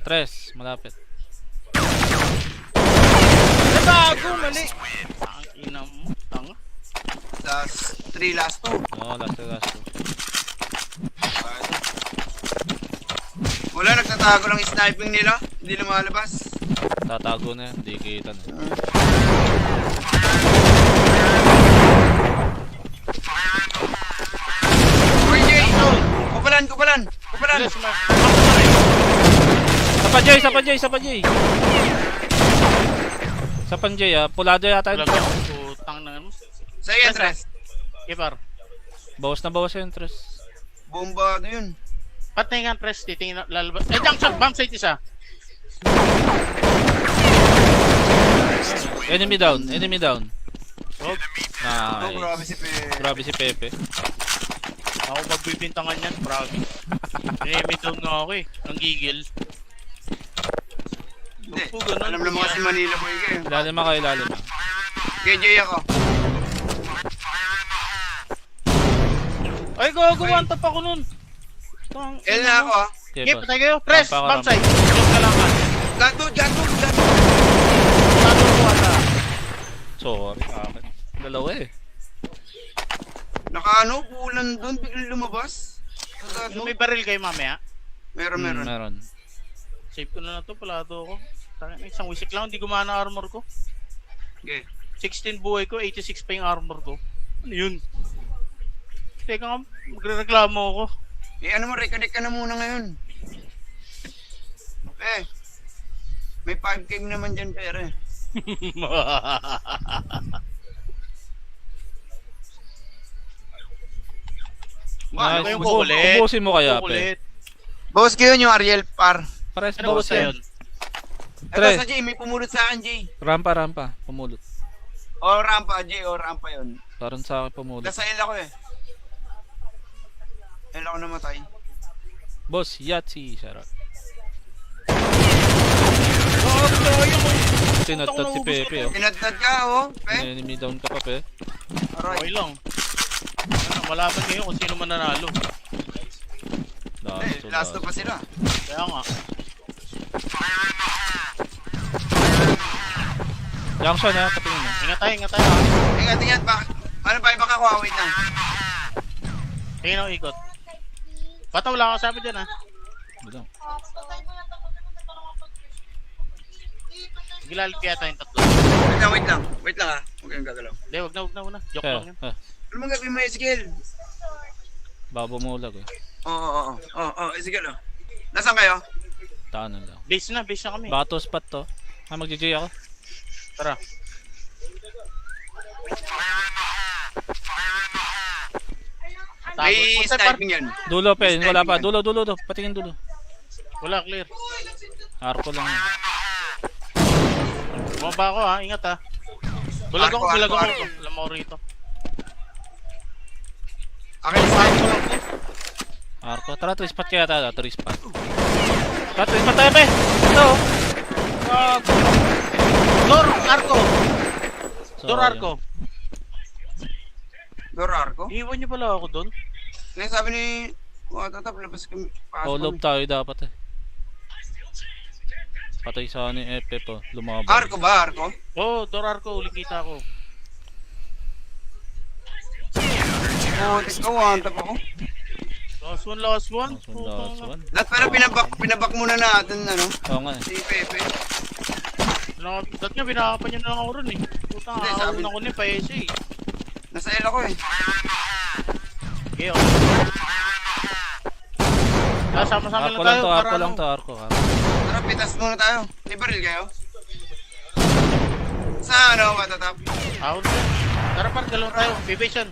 3, malapit. Nagago, mali. Ang ina mo. Tanga. Last 3, last 2. Oo, last. Wala, nagtatago lang yung sniping nila. Hindi lumalabas. Tatago na yan, hindi kita na. Kupalan! Bilis, Sa pa Jay. Sa pan Jay pulado yata yun. Putang na ano. Sa iyo, Andres. Kipar. Bawas na bawas yung interest. Bombado yun. Patay nga press, titingin na lalabas. Junction, bomb site isa. Enemy down. Oh, Nice. Grabe si Pepe. ako magbibintangan yan, promise. Enemy down nga ako eh. Ang gigil. Hindi. Opo, ganun. Alam naman kasi Manila boy kayo. Ilalim ako. KJ ako. Ay, gagawa top ako nun. L na ako ah. Kip, patay kayo. Press, Rampa, bomb site. Yung kalangan. Gato. Tato ko ata. Sorry. Dalawa eh. Nakaano, pulan doon, biglang lumabas. Yung may baril kayo mamaya. Meron. Meron. Save ko na to, palado ko. Isang wisik lang, hindi gumana armor ko. Okay. 16 buhay ko, 86 pa yung armor ko. Ano yun? Teka nga, magre-reklamo ako. Ano mo, reconnect ka na muna ngayon. May 5K naman dyan pera. Ano Nice. yung kukulit? Ubusin mo kaya, Kukulit. Bawas ko yun yung Ariel par. Pares Ano bawas ba yan. yun? Ito Tre. sa Jay, may pumulot sa akin Jay. Rampa. Pumulot. O rampa Jay, o rampa yun. Parang sa akin pumulot. Nasa L ako eh. L ako namatay. Boss, Yahtzee. Sarap. Tinatad si Pepe. Tinadtad ka oh. Enemy down ka pa, Pe. Okay Aray. lang. Ano, malaman ngayon kung sino man nanalo. Last pa sila. Kaya nga. Junction patingin mo. Ingat tayo ha. Ingat. Ano ba baka ko? Wait lang. Tingin ako ikot. Bata wala akong sabi dyan ha. Bilang. Gilalit kaya tayong tatlo. Wait lang. Wait lang ha. Huwag kayong gagalaw. Hindi, wag na. Joke lang yan. Ano mga gagawin may skill? Babo mo ulag eh. Oo. Skill oh. Nasaan kayo? Tahanan lang. Base na kami. Baka to spot to. Mag-GG ako. Tara. May sniping yan. Dulo, Pe. Wala pa. Dulo. Patingin dulo. Wala, clear. Arko lang yun. Bumaba ako ha, ingat ha. Bulag ako. Arko. Alam mo rito. Akin sa akin. Arko. Tara, 3 spot kaya tayo. 3 spot. Tara, 3 spot tayo, Pe. Ito. Door, Arko! Door, Sayang. Arko. Dorar ko. Iwan niyo pala ako doon. Ngayon sabi ni tatap, labas kami. Hold up tayo dapat eh. Patay sa ni Epe po. Lumabas. Arko ba? Arko? Oo, door, Arko. Uling kita ako. Oo, one tap ako. Last one. Last one. Lahat pala pinabak muna natin, ano? Oo nga eh. Si Pepe. Dati nga, binakapan niyo na lang ako ron eh. Putang, Hindi, sabi- ako na pa SA eh. Nasa L ako eh. Okay, okay. Sama-sama Arko lang lang tayo. to, para arko lang ano. to, arko. Tara, pitas muna tayo. May baril kayo? Sa ano, matatap? Ako na. Tara par, galawin tayo. Bibation.